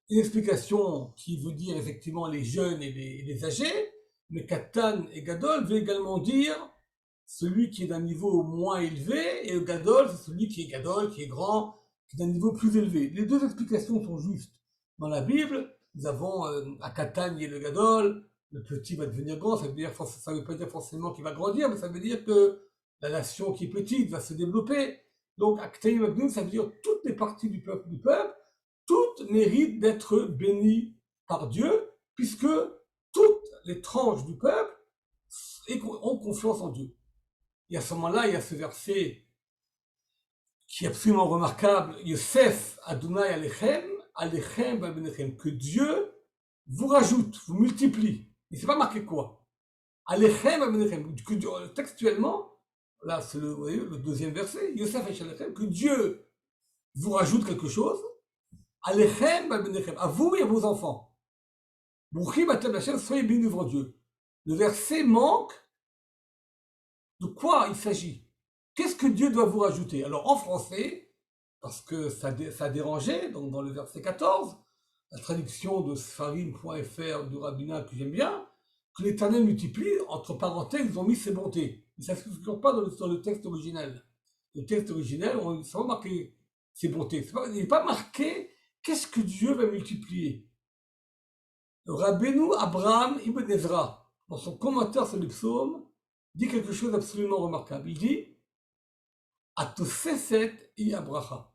Une explication qui veut dire effectivement les jeunes et les âgés, mais Katan et Gadol veut également dire celui qui est d'un niveau moins élevé, et le gadol, c'est celui qui est gadol, qui est grand, qui est d'un niveau plus élevé. Les deux explications sont justes. Dans la Bible, nous avons Akatan et le gadol, le petit va devenir grand, ça veut pas dire forcément qu'il va grandir, mais ça veut dire que la nation qui est petite va se développer. Donc Aktan et Magdum, ça veut dire toutes les parties du peuple, toutes méritent d'être bénies par Dieu, puisque toutes les tranches du peuple ont confiance en Dieu. Et à ce moment-là, il y a ce verset qui est absolument remarquable, Yosef Adonai Alechem, Alechem Babenechem, que Dieu vous rajoute, vous multiplie. Il ne s'est pas marqué quoi. Alechem Babenechem, que textuellement, là c'est le deuxième verset, Yosef Alechem, que Dieu vous rajoute quelque chose, Alechem Babenechem, à vous et à vos enfants. Brouchim Atem Hashem, soyez bénis devant Dieu. Le verset manque. De quoi il s'agit? Qu'est-ce que Dieu doit vous rajouter? Alors en français, parce que ça dérangeait, donc dans le verset 14, la traduction de sfarim.fr du rabbinat que j'aime bien, que l'Éternel multiplie, entre parenthèses, ils ont mis ses bontés. Mais ça ne se trouve pas dans le texte original. Le texte original, on a marqué ses bontés. Il n'est pas marqué qu'est-ce que Dieu va multiplier. Le Rabbeinu Abraham Ibn Ezra, dans son commentaire sur le psaume, dit quelque chose d'absolument remarquable. Il dit Atosefet i abracha.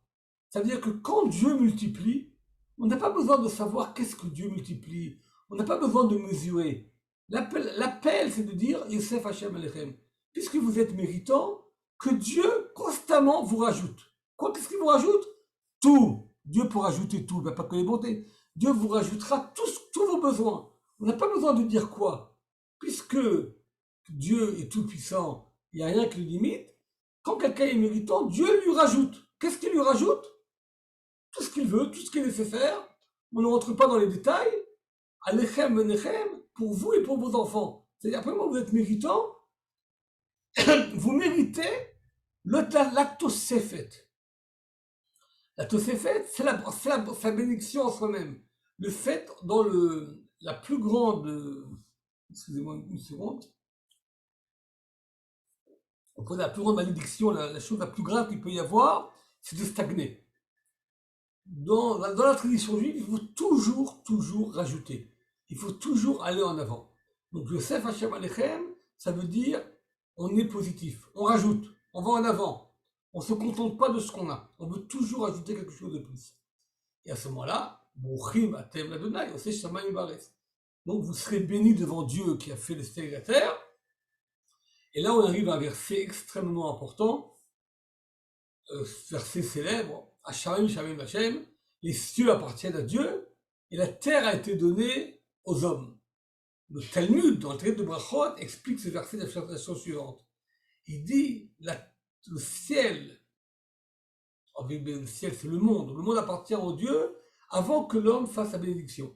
Ça veut dire que quand Dieu multiplie, on n'a pas besoin de savoir qu'est-ce que Dieu multiplie. On n'a pas besoin de mesurer. L'appel, c'est de dire Yosef Hashem Alechem. Puisque vous êtes méritant, que Dieu constamment vous rajoute. Qu'est-ce qu'il vous rajoute? Tout. Dieu peut rajouter tout, pas que les bontés. Dieu vous rajoutera tous vos besoins. On n'a pas besoin de dire quoi. Puisque Dieu est tout puissant, il n'y a rien qui le limite. Quand quelqu'un est méritant, Dieu lui rajoute. Qu'est-ce qu'il lui rajoute? Tout ce qu'il veut, tout ce qui est nécessaire. On ne rentre pas dans les détails. Alechem menechem, pour vous et pour vos enfants. C'est-à-dire, après moi, vous êtes méritant, vous méritez la tosefet. La tosefet, c'est sa bénédiction en soi-même. Le fait, dans la plus grande... excusez-moi une seconde. On pose la plus grande malédiction, la chose la plus grave qu'il peut y avoir, c'est de stagner. Dans la tradition juive, il faut toujours rajouter. Il faut toujours aller en avant. Donc Yosef Hashem Alechem, ça veut dire on est positif, on rajoute, on va en avant. On ne se contente pas de ce qu'on a. On veut toujours ajouter quelque chose de plus. Et à ce moment-là, Brouchim Atem Adonai, on sait Shamayim Baretz. Donc vous serez bénis devant Dieu qui a fait le ciel et la terre. Et là, on arrive à un verset extrêmement important, verset célèbre, Hashem, Shamim Hashem, les cieux appartiennent à Dieu, et la terre a été donnée aux hommes. Le Talmud, dans le traité de Brachot, explique ce verset de la façon suivante. Il dit, le ciel, c'est le monde appartient au Dieu avant que l'homme fasse sa bénédiction.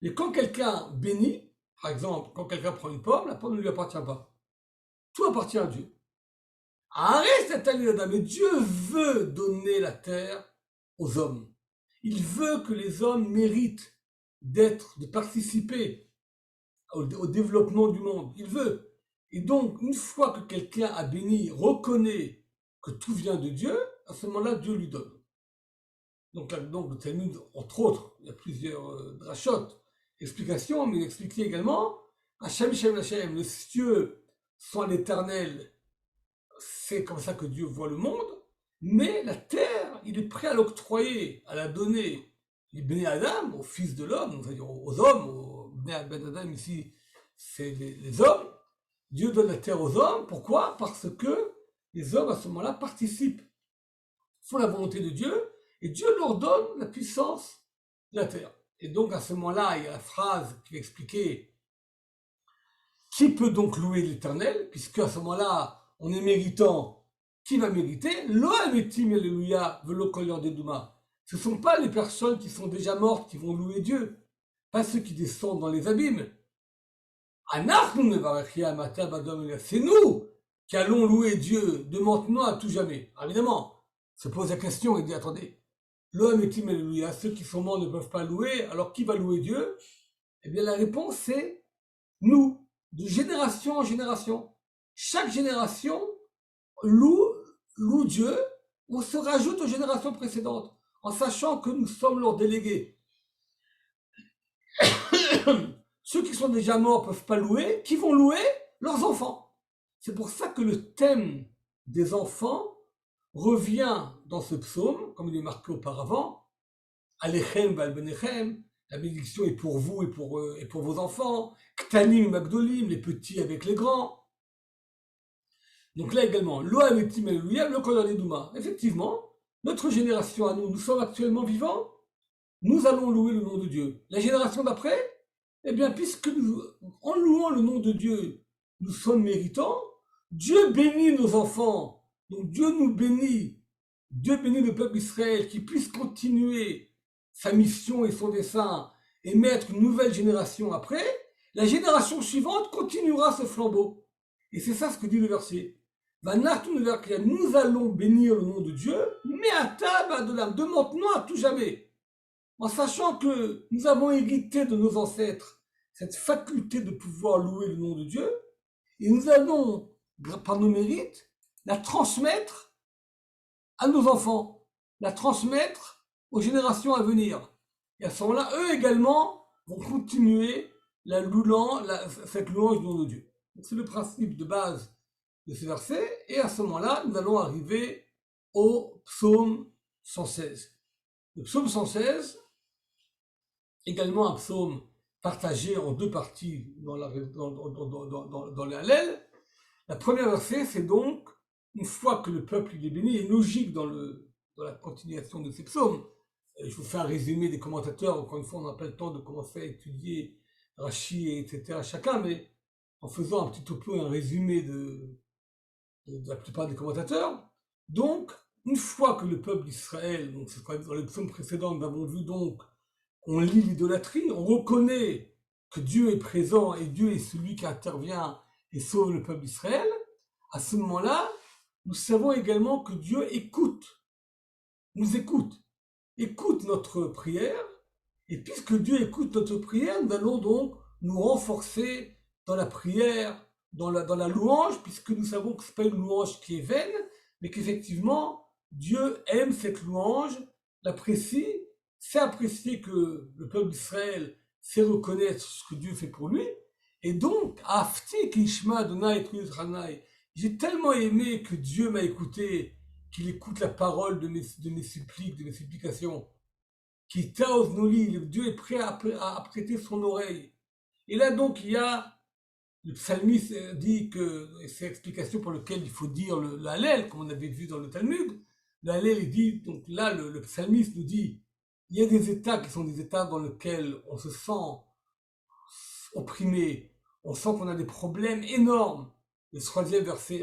Mais quand quelqu'un bénit, par exemple, quand quelqu'un prend une pomme, la pomme ne lui appartient pas. Tout appartient à Dieu. Mais Dieu veut donner la terre aux hommes. Il veut que les hommes méritent de participer au développement du monde. Il veut. Et donc, une fois que quelqu'un a béni, reconnaît que tout vient de Dieu, à ce moment-là, Dieu lui donne. Donc le Talmud, entre autres, il y a plusieurs drachot, explications, mais il expliquait également Hashem, Shem, Hashem, les cieux sont à l'Éternel, c'est comme ça que Dieu voit le monde, mais la terre, il est prêt à l'octroyer, à la donner, les Bnei Adam, aux fils de l'homme, c'est-à-dire aux hommes, aux Bnei Adam ici, c'est les hommes. Dieu donne la terre aux hommes, pourquoi? Parce que les hommes à ce moment-là participent, font la volonté de Dieu, et Dieu leur donne la puissance de la terre. Et donc à ce moment-là, il y a la phrase qui va expliquer qui peut donc louer l'Éternel, puisque à ce moment-là, on est méritant. Qui va mériter? Loametim Alléluia, velo kol yordei douma. Ce ne sont pas les personnes qui sont déjà mortes qui vont louer Dieu, pas ceux qui descendent dans les abîmes. C'est nous qui allons louer Dieu de maintenant à tout jamais. Alors évidemment, se pose la question et dit attendez, Loametim Alléluia, ceux qui sont morts ne peuvent pas louer, alors qui va louer Dieu? Eh bien la réponse c'est nous. De génération en génération. chaque génération loue Dieu ou se rajoute aux générations précédentes, en sachant que nous sommes leurs délégués. Ceux qui sont déjà morts ne peuvent pas louer, qui vont louer leurs enfants. C'est pour ça que le thème des enfants revient dans ce psaume, comme il est marqué auparavant, Alechem Valbenechem, la bénédiction est pour vous et pour vos enfants, Ktanim Magdolim, les petits avec les grands. Donc là également, Loa Metim Alléluia, le Kodesh Douma. Effectivement, notre génération à nous, nous sommes actuellement vivants, nous allons louer le nom de Dieu. La génération d'après, eh bien, puisque nous, en louant le nom de Dieu, nous sommes méritants, Dieu bénit nos enfants, donc Dieu nous bénit, Dieu bénit le peuple d'Israël qui puisse continuer sa mission et son dessein et mettre une nouvelle génération après, la génération suivante continuera ce flambeau. Et c'est ça ce que dit le verset. Nous allons bénir le nom de Dieu, mais à table de maintenant à tout jamais. En sachant que nous avons hérité de nos ancêtres cette faculté de pouvoir louer le nom de Dieu, et nous allons, par nos mérites, la transmettre à nos enfants, la transmettre aux générations à venir. Et à ce moment-là, eux également vont continuer cette louange du nom de Dieu. C'est le principe de base de ce verset, et à ce moment-là, nous allons arriver au psaume 116. Le psaume 116, également un psaume partagé en deux parties dans les Hallel. La première verset, c'est donc, une fois que le peuple est béni, et logique dans la continuation de ces psaumes. Je vous fais un résumé des commentateurs, encore une fois, on n'a pas le temps de commencer à étudier Rashi, etc. chacun, mais en faisant un petit topo et un résumé de la plupart des commentateurs. Donc, une fois que le peuple d'Israël, donc c'est dans les psaumes précédents, nous avons vu donc, on lit l'idolâtrie, on reconnaît que Dieu est présent et Dieu est celui qui intervient et sauve le peuple d'Israël. À ce moment-là, nous savons également que Dieu nous écoute notre prière, et puisque Dieu écoute notre prière, nous allons donc nous renforcer dans la prière, dans la louange, puisque nous savons que ce n'est pas une louange qui est vaine, mais qu'effectivement, Dieu aime cette louange, l'apprécie, sait apprécier que le peuple d'Israël sait reconnaître ce que Dieu fait pour lui, et donc, Afti Kishma Adonai Tranai, j'ai tellement aimé que Dieu m'a écouté, qu'il écoute la parole de mes suppliques, de mes supplications, qui taose noli, Dieu est prêt à prêter son oreille. Et là donc, il y a, le psalmiste dit que, et c'est l'explication pour laquelle il faut dire le Hallel, comme on avait vu dans le Talmud, le Hallel, il dit, donc là, le psalmiste nous dit, il y a des états qui sont des états dans lesquels on se sent opprimé, on sent qu'on a des problèmes énormes. Le troisième verset,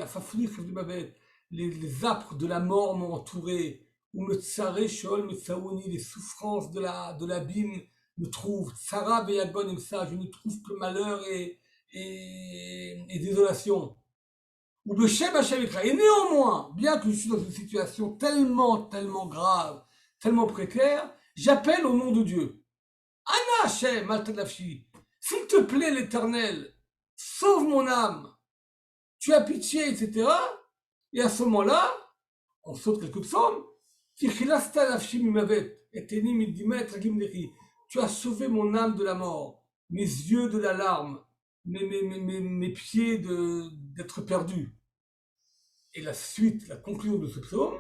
les âpres de la mort m'ont entouré, ou me tsaré shol me tsaouni, les souffrances de l'abîme me trouvent, tsara beyagon emsa, je ne trouve que malheur et désolation. Ou de Shem Hashem Ekra. Et néanmoins, bien que je suis dans une situation tellement grave, tellement précaire, j'appelle au nom de Dieu. Ana Hashem Altadafshi. S'il te plaît, l'Éternel, sauve mon âme. Tu as pitié, etc. Et à ce moment-là, on saute quelques psaumes. Tu as sauvé mon âme de la mort, mes yeux de l'alarme, mes pieds d'être perdus. Et la suite, la conclusion de ce psaume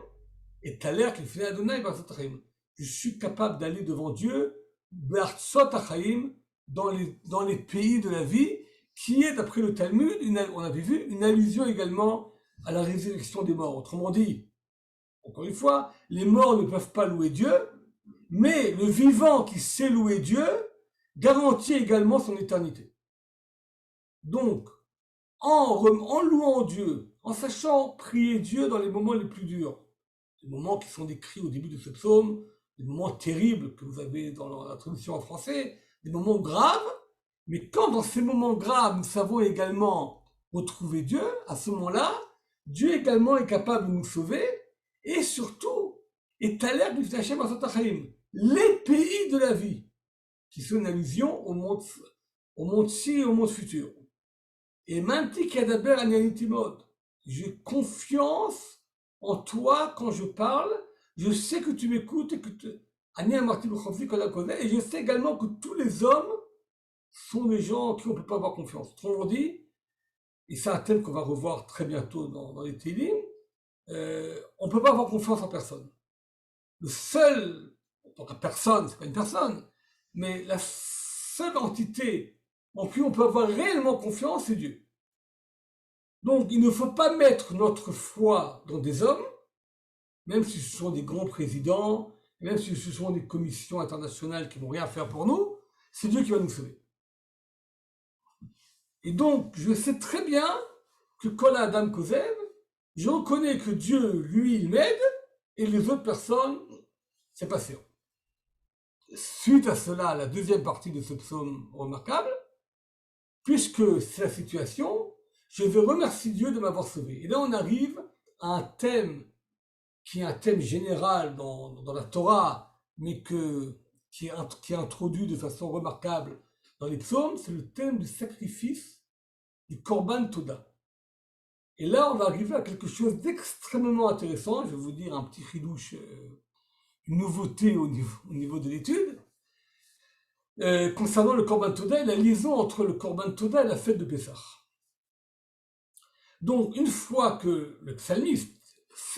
est à l'air qu'il fait Adonai Barzotachim. Je suis capable d'aller devant Dieu, Barzotachim, dans les pays de la vie, qui est, d'après le Talmud, on avait vu, une allusion également à la résurrection des morts. Autrement dit, encore une fois, les morts ne peuvent pas louer Dieu, mais le vivant qui sait louer Dieu garantit également son éternité. Donc, en louant Dieu, en sachant prier Dieu dans les moments les plus durs, les moments qui sont décrits au début de ce psaume, des moments terribles que vous avez dans la traduction en français, des moments graves, mais quand dans ces moments graves, nous savons également retrouver Dieu, à ce moment-là, Dieu également est capable de nous sauver, et surtout, est à l'air du Hashem Asotachim, les pays de la vie, qui sont une allusion au monde ci et au monde futur. Et Manti Kadaber Anianitimod. J'ai confiance en toi quand je parle. Je sais que tu m'écoutes et que tu. Et je sais également que tous les hommes sont des gens en qui on ne peut pas avoir confiance. Autrement dit, et c'est un thème qu'on va revoir très bientôt dans les Télim, on ne peut pas avoir confiance en personne. Le seul, donc personne, c'est pas une personne, mais la seule entité en qui on peut avoir réellement confiance, c'est Dieu. Donc il ne faut pas mettre notre foi dans des hommes, même si ce sont des grands présidents, même si ce sont des commissions internationales qui ne vont rien faire pour nous, c'est Dieu qui va nous sauver. Et donc, je sais très bien que Kola Adam Kozev, je reconnais que Dieu, lui, il m'aide, et les autres personnes, c'est pas sûr. Suite à cela, la deuxième partie de ce psaume remarquable, puisque c'est la situation, je vais remercier Dieu de m'avoir sauvé. Et là, on arrive à un thème qui est un thème général dans la Torah, mais qui est introduit de façon remarquable dans les psaumes, c'est le thème du sacrifice du Korban Toda. Et là, on va arriver à quelque chose d'extrêmement intéressant. Je vais vous dire un petit chidouche, une nouveauté au niveau de l'étude. Concernant le Korban Toda et la liaison entre le Korban Toda et la fête de Pessah. Donc, une fois que le psalmiste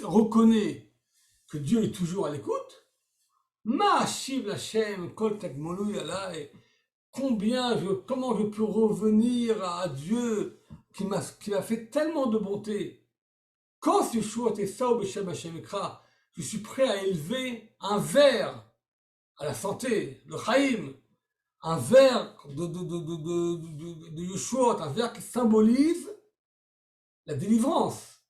reconnaît que Dieu est toujours à l'écoute, Ma Shiv Lachem Kol Tagmolu Yala, comment je peux revenir à Dieu qui m'a fait tellement de bonté. Quand je suis prêt à élever un verre à la santé, le Chaim, un verre de Yeshua, un verre qui symbolise la délivrance.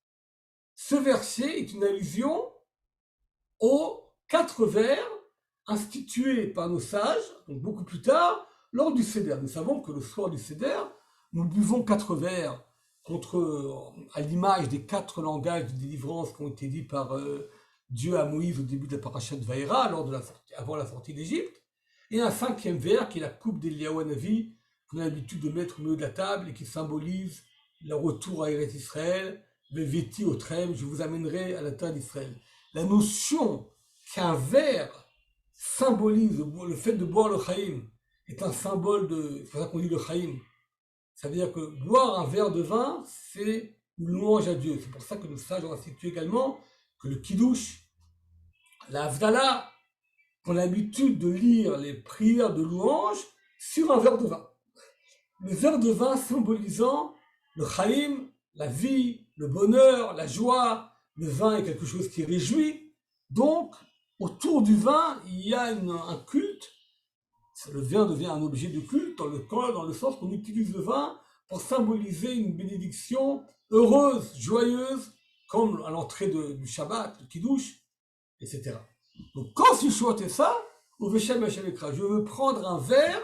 Ce verset est une allusion aux 4 vers institués par nos sages, donc beaucoup plus tard, lors du Seder. Nous savons que le soir du Seder, nous buvons 4 verres à l'image des 4 langages de délivrance qui ont été dits par Dieu à Moïse au début de la parasha de Vaïra, avant la sortie d'Égypte. Et un 5e verre qui est la coupe d'Eliyahu Hanavi, qu'on a l'habitude de mettre au milieu de la table et qui symbolise le retour à Eretz Israël, le Véti au Trem, je vous amènerai à la terre d'Israël. La notion qu'un verre symbolise le fait de boire le Chaim est un symbole c'est pour ça qu'on dit le Chaim. Ça veut dire que boire un verre de vin, c'est une louange à Dieu. C'est pour ça que nos sages ont institué également que le Kiddush, la Havdalah, qu'on a l'habitude de lire les prières de louange sur un verre de vin. Le verre de vin symbolisant le Chaim, la vie, le bonheur, la joie. Le vin est quelque chose qui réjouit. Donc, autour du vin, il y a un culte. Le vin devient un objet de culte dans le sens qu'on utilise le vin pour symboliser une bénédiction heureuse, joyeuse, comme à l'entrée du Shabbat, le Kiddush, etc. Donc quand je chante ça, je veux prendre un verre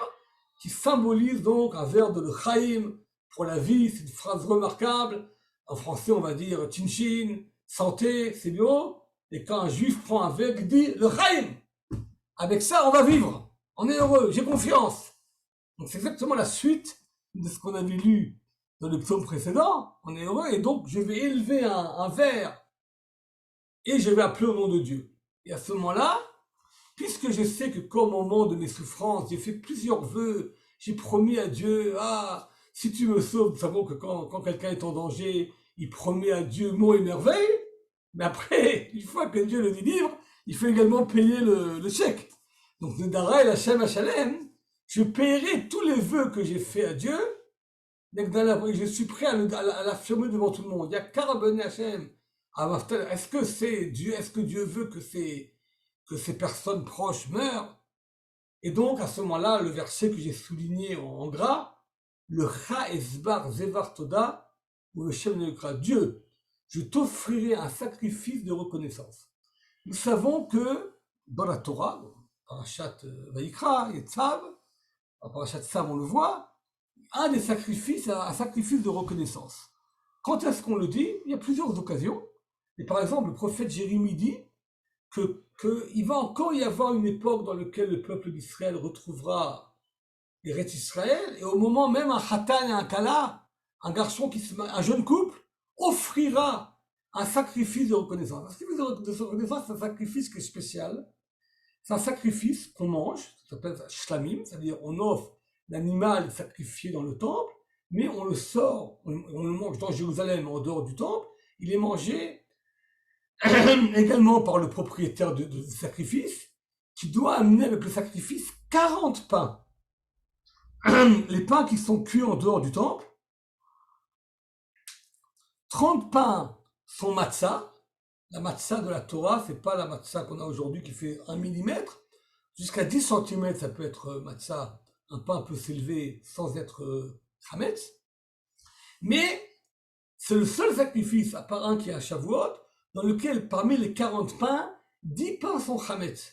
qui symbolise donc un verre de le Chaim pour la vie, c'est une phrase remarquable. En français, on va dire Tinchin, santé, c'est bio. Et quand un juif prend un verre, il dit le Chaim. Avec ça, on va vivre. On est heureux, j'ai confiance. Donc c'est exactement la suite de ce qu'on avait lu dans le psaume précédent. On est heureux et donc je vais élever un verre et je vais appeler au nom de Dieu. Et à ce moment-là, puisque je sais que comme au moment de mes souffrances, j'ai fait plusieurs vœux, j'ai promis à Dieu, si tu me sauves, nous savons que quand quelqu'un est en danger, il promet à Dieu mots et merveilles, mais après, une fois que Dieu le délivre, il faut également payer le chèque. Donc, le Dara et Hachem Hachalem, je paierai tous les vœux que j'ai faits à Dieu, je suis prêt à l'affirmer devant tout le monde. Il y a Karabene Hachem. Est-ce que c'est Dieu, est-ce que Dieu veut que ces personnes proches meurent? Et donc, à ce moment-là, le verset que j'ai souligné en gras, le Cha Esbar Zevar Toda, ou le Shem Nekra, Dieu, je t'offrirai un sacrifice de reconnaissance. Nous savons que dans la Torah, Parashat Vaïkra, Yetzav, dans Parashat Tzav, on le voit, un des sacrifices, un sacrifice de reconnaissance. Quand est-ce qu'on le dit? Il y a plusieurs occasions. Et par exemple, le prophète Jérémie dit qu'il va encore y avoir une époque dans laquelle le peuple d'Israël retrouvera Eretz Israël, et au moment même un Khatan et un Kala un jeune couple offrira un sacrifice de reconnaissance. Un sacrifice de reconnaissance, c'est un sacrifice qui est spécial. C'est un sacrifice qu'on mange, ça s'appelle shlamim, c'est-à-dire on offre l'animal sacrifié dans le temple, mais on le sort, on le mange dans Jérusalem en dehors du temple. Il est mangé également par le propriétaire du sacrifice, qui doit amener avec le sacrifice 40 pains. Les pains qui sont cuits en dehors du temple, 30 pains sont matzah. La matzah de la Torah, c'est pas la matzah qu'on a aujourd'hui qui fait 1 millimètre. Jusqu'à 10 cm, ça peut être matzah. Un pain peut s'élever sans être chametz. Mais c'est le seul sacrifice, à part un qui est à Shavuot, dans lequel, parmi les 40 pains, 10 pains sont chametz.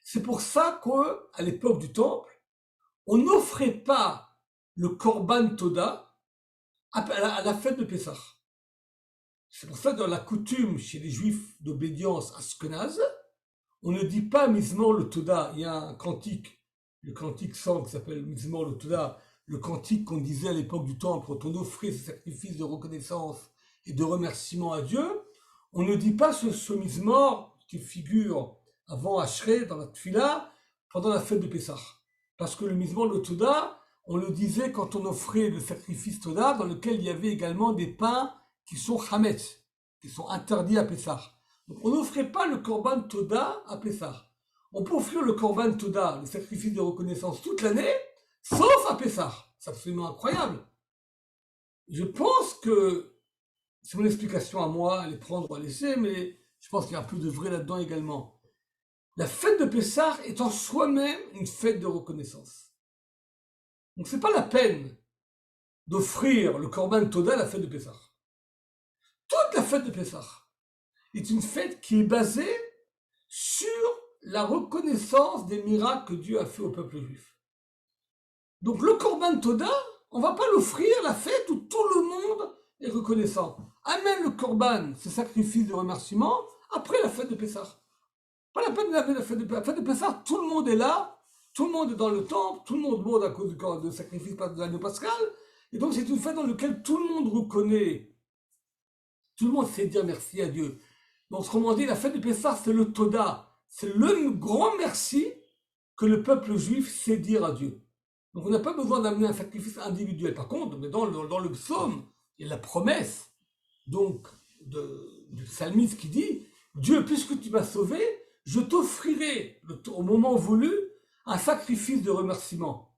C'est pour ça qu'à l'époque du temple, on n'offrait pas le korban toda à la fête de Pessah. C'est pour ça que dans la coutume chez les juifs d'obédience ashkénaze, on ne dit pas Mizmor le Toda. Il y a un cantique, le cantique 100 qui s'appelle Mizmor le Toda, le cantique qu'on disait à l'époque du temple quand on offrait ce sacrifice de reconnaissance et de remerciement à Dieu. On ne dit pas ce Mizmor qui figure avant Ashrei dans la Tfila pendant la fête de Pessah. Parce que le Mizmor le Toda, on le disait quand on offrait le sacrifice Toda dans lequel il y avait également des pains qui sont chametz, qui sont interdits à Pessah. Donc on n'offrait pas le korban Toda à Pessah. On peut offrir le korban Toda, le sacrifice de reconnaissance, toute l'année, sauf à Pessah. C'est absolument incroyable. Je pense que, c'est mon explication à moi, à les prendre ou à laisser, mais je pense qu'il y a un peu de vrai là-dedans également. La fête de Pessah est en soi-même une fête de reconnaissance. Donc c'est pas la peine d'offrir le korban Toda à la fête de Pessah. Toute la fête de Pessah est une fête qui est basée sur la reconnaissance des miracles que Dieu a fait au peuple juif. Donc le Korban Toda, on ne va pas l'offrir la fête où tout le monde est reconnaissant. Amène le Korban, ce sacrifice de remerciement, après la fête de Pessah. Pas la peine d'amener la fête de Pessah. La fête de Pessah, tout le monde est là, tout le monde est dans le temple, tout le monde monte à cause du sacrifice de l'année pascale, et donc c'est une fête dans laquelle tout le monde reconnaît. Tout le monde sait dire merci à Dieu. Donc, autrement dit, la fête de Pessah, c'est le Toda. C'est le grand merci que le peuple juif sait dire à Dieu. Donc, on n'a pas besoin d'amener un sacrifice individuel. Par contre, dans le psaume, il y a la promesse donc, du psalmiste qui dit « Dieu, puisque tu m'as sauvé, je t'offrirai au moment voulu un sacrifice de remerciement.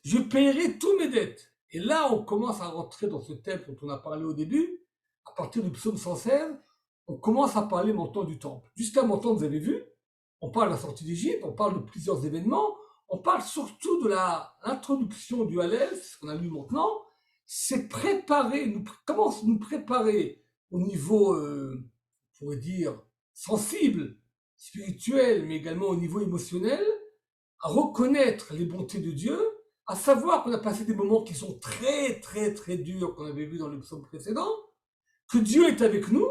Je paierai tous mes dettes. » Et là, on commence à rentrer dans ce thème dont on a parlé au début. À partir du psaume 116, on commence à parler maintenant du temple. Jusqu'à maintenant, vous avez vu, on parle de la sortie d'Égypte, on parle de plusieurs événements, on parle surtout de l'introduction du Hallel, c'est ce qu'on a lu maintenant, c'est préparer, commence à nous préparer au niveau, on pourrait dire, sensible, spirituel, mais également au niveau émotionnel, à reconnaître les bontés de Dieu, à savoir qu'on a passé des moments qui sont très, très, très durs, qu'on avait vu dans le psaume précédent, que Dieu est avec nous,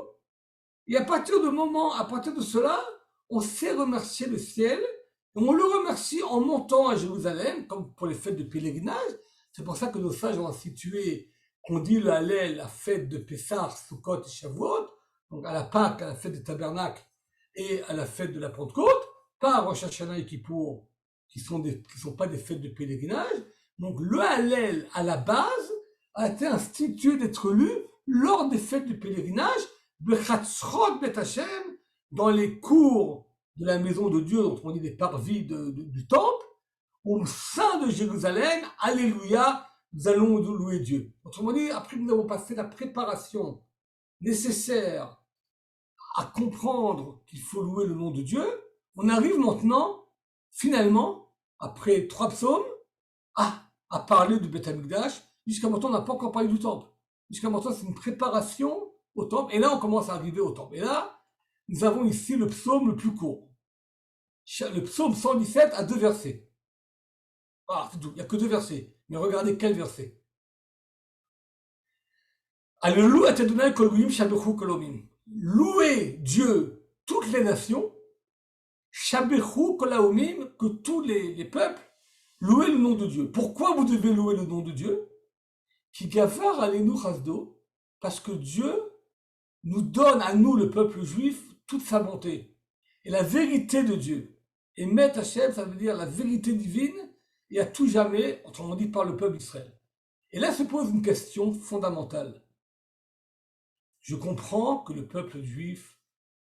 et à partir de cela, on sait remercier le ciel, et on le remercie en montant à Jérusalem, comme pour les fêtes de pèlerinage. C'est pour ça que nos sages ont institué, qu'on dit le Hallel, la fête de Pessah, Sukkot et Shavuot, donc à la Pâque, à la fête des tabernacles, et à la fête de la Pentecôte, pas à Rosh Hashanah et Kippour, qui sont pas des fêtes de pèlerinage. Donc le Hallel, à la base, a été institué d'être lu lors des fêtes du pèlerinage, dans les cours de la maison de Dieu, dont on dit les parvis du temple, au sein de Jérusalem, alléluia, nous allons louer Dieu. Autrement dit, après que nous avons passé la préparation nécessaire à comprendre qu'il faut louer le nom de Dieu, on arrive maintenant, finalement, après 3 psaumes, à parler du Beth Amikdash. Jusqu'à maintenant, on n'a pas encore parlé du temple. Jusqu'à maintenant, c'est une préparation au temple. Et là, on commence à arriver au temple. Et là, nous avons ici le psaume le plus court. Le psaume 117 a 2 versets. Ah, c'est tout. Il n'y a que 2 versets. Mais regardez quel verset. Alléluia, Adonai kol goyim shabechu kol omim. Louez Dieu, toutes les nations. Shabechu kol omim, que tous les peuples, louez le nom de Dieu. Pourquoi vous devez louer le nom de Dieu? qui gavar alenu chasdo, parce que Dieu nous donne à nous, le peuple juif, toute sa bonté et la vérité de Dieu. Et Met Hashem, ça veut dire la vérité divine et à tout jamais, autrement dit par le peuple d'Israël. Et là se pose une question fondamentale. Je comprends que le peuple juif,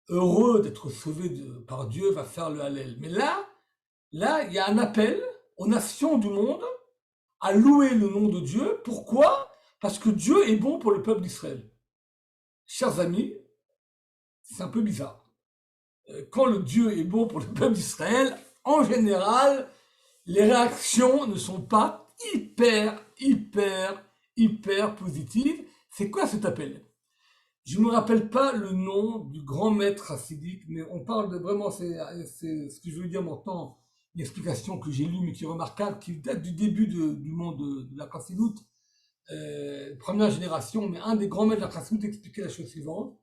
heureux d'être sauvé par Dieu, va faire le Hallel. Mais là, il y a un appel aux nations du monde à louer le nom de Dieu. Pourquoi? Parce que Dieu est bon pour le peuple d'Israël. Chers amis, c'est un peu bizarre. Quand le Dieu est bon pour le peuple d'Israël, en général, les réactions ne sont pas hyper positives. C'est quoi cet appel? Je ne me rappelle pas le nom du grand maître chassidique, mais on parle de vraiment, c'est ce que je veux dire maintenant, une explication que j'ai lue, mais qui est remarquable, qui date du début du monde de la chassidoute, première génération, mais un des grands maîtres de la chassidoute expliquait la chose suivante.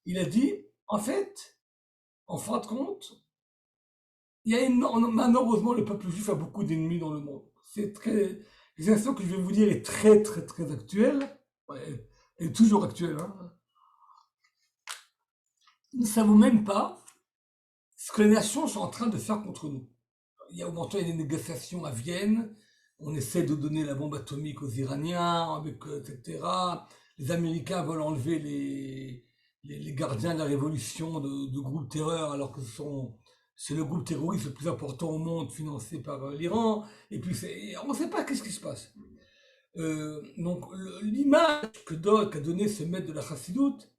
Il a dit, en fait, en fin de compte, il y a malheureusement, le peuple juif a beaucoup d'ennemis dans le monde. C'est très, l'expression que je vais vous dire est très actuelle. Ouais, elle est toujours actuelle, hein. Nous ne savons même pas ce que les nations sont en train de faire contre nous. Il y a au moment, il y a des négociations à Vienne, on essaie de donner la bombe atomique aux Iraniens, etc. Les Américains veulent enlever les gardiens de la révolution de groupes terreur, alors que c'est le groupe terroriste le plus important au monde, financé par l'Iran, et puis on ne sait pas qu'est-ce qui se passe. Donc l'image qu'a donné ce maître de la chassidoute,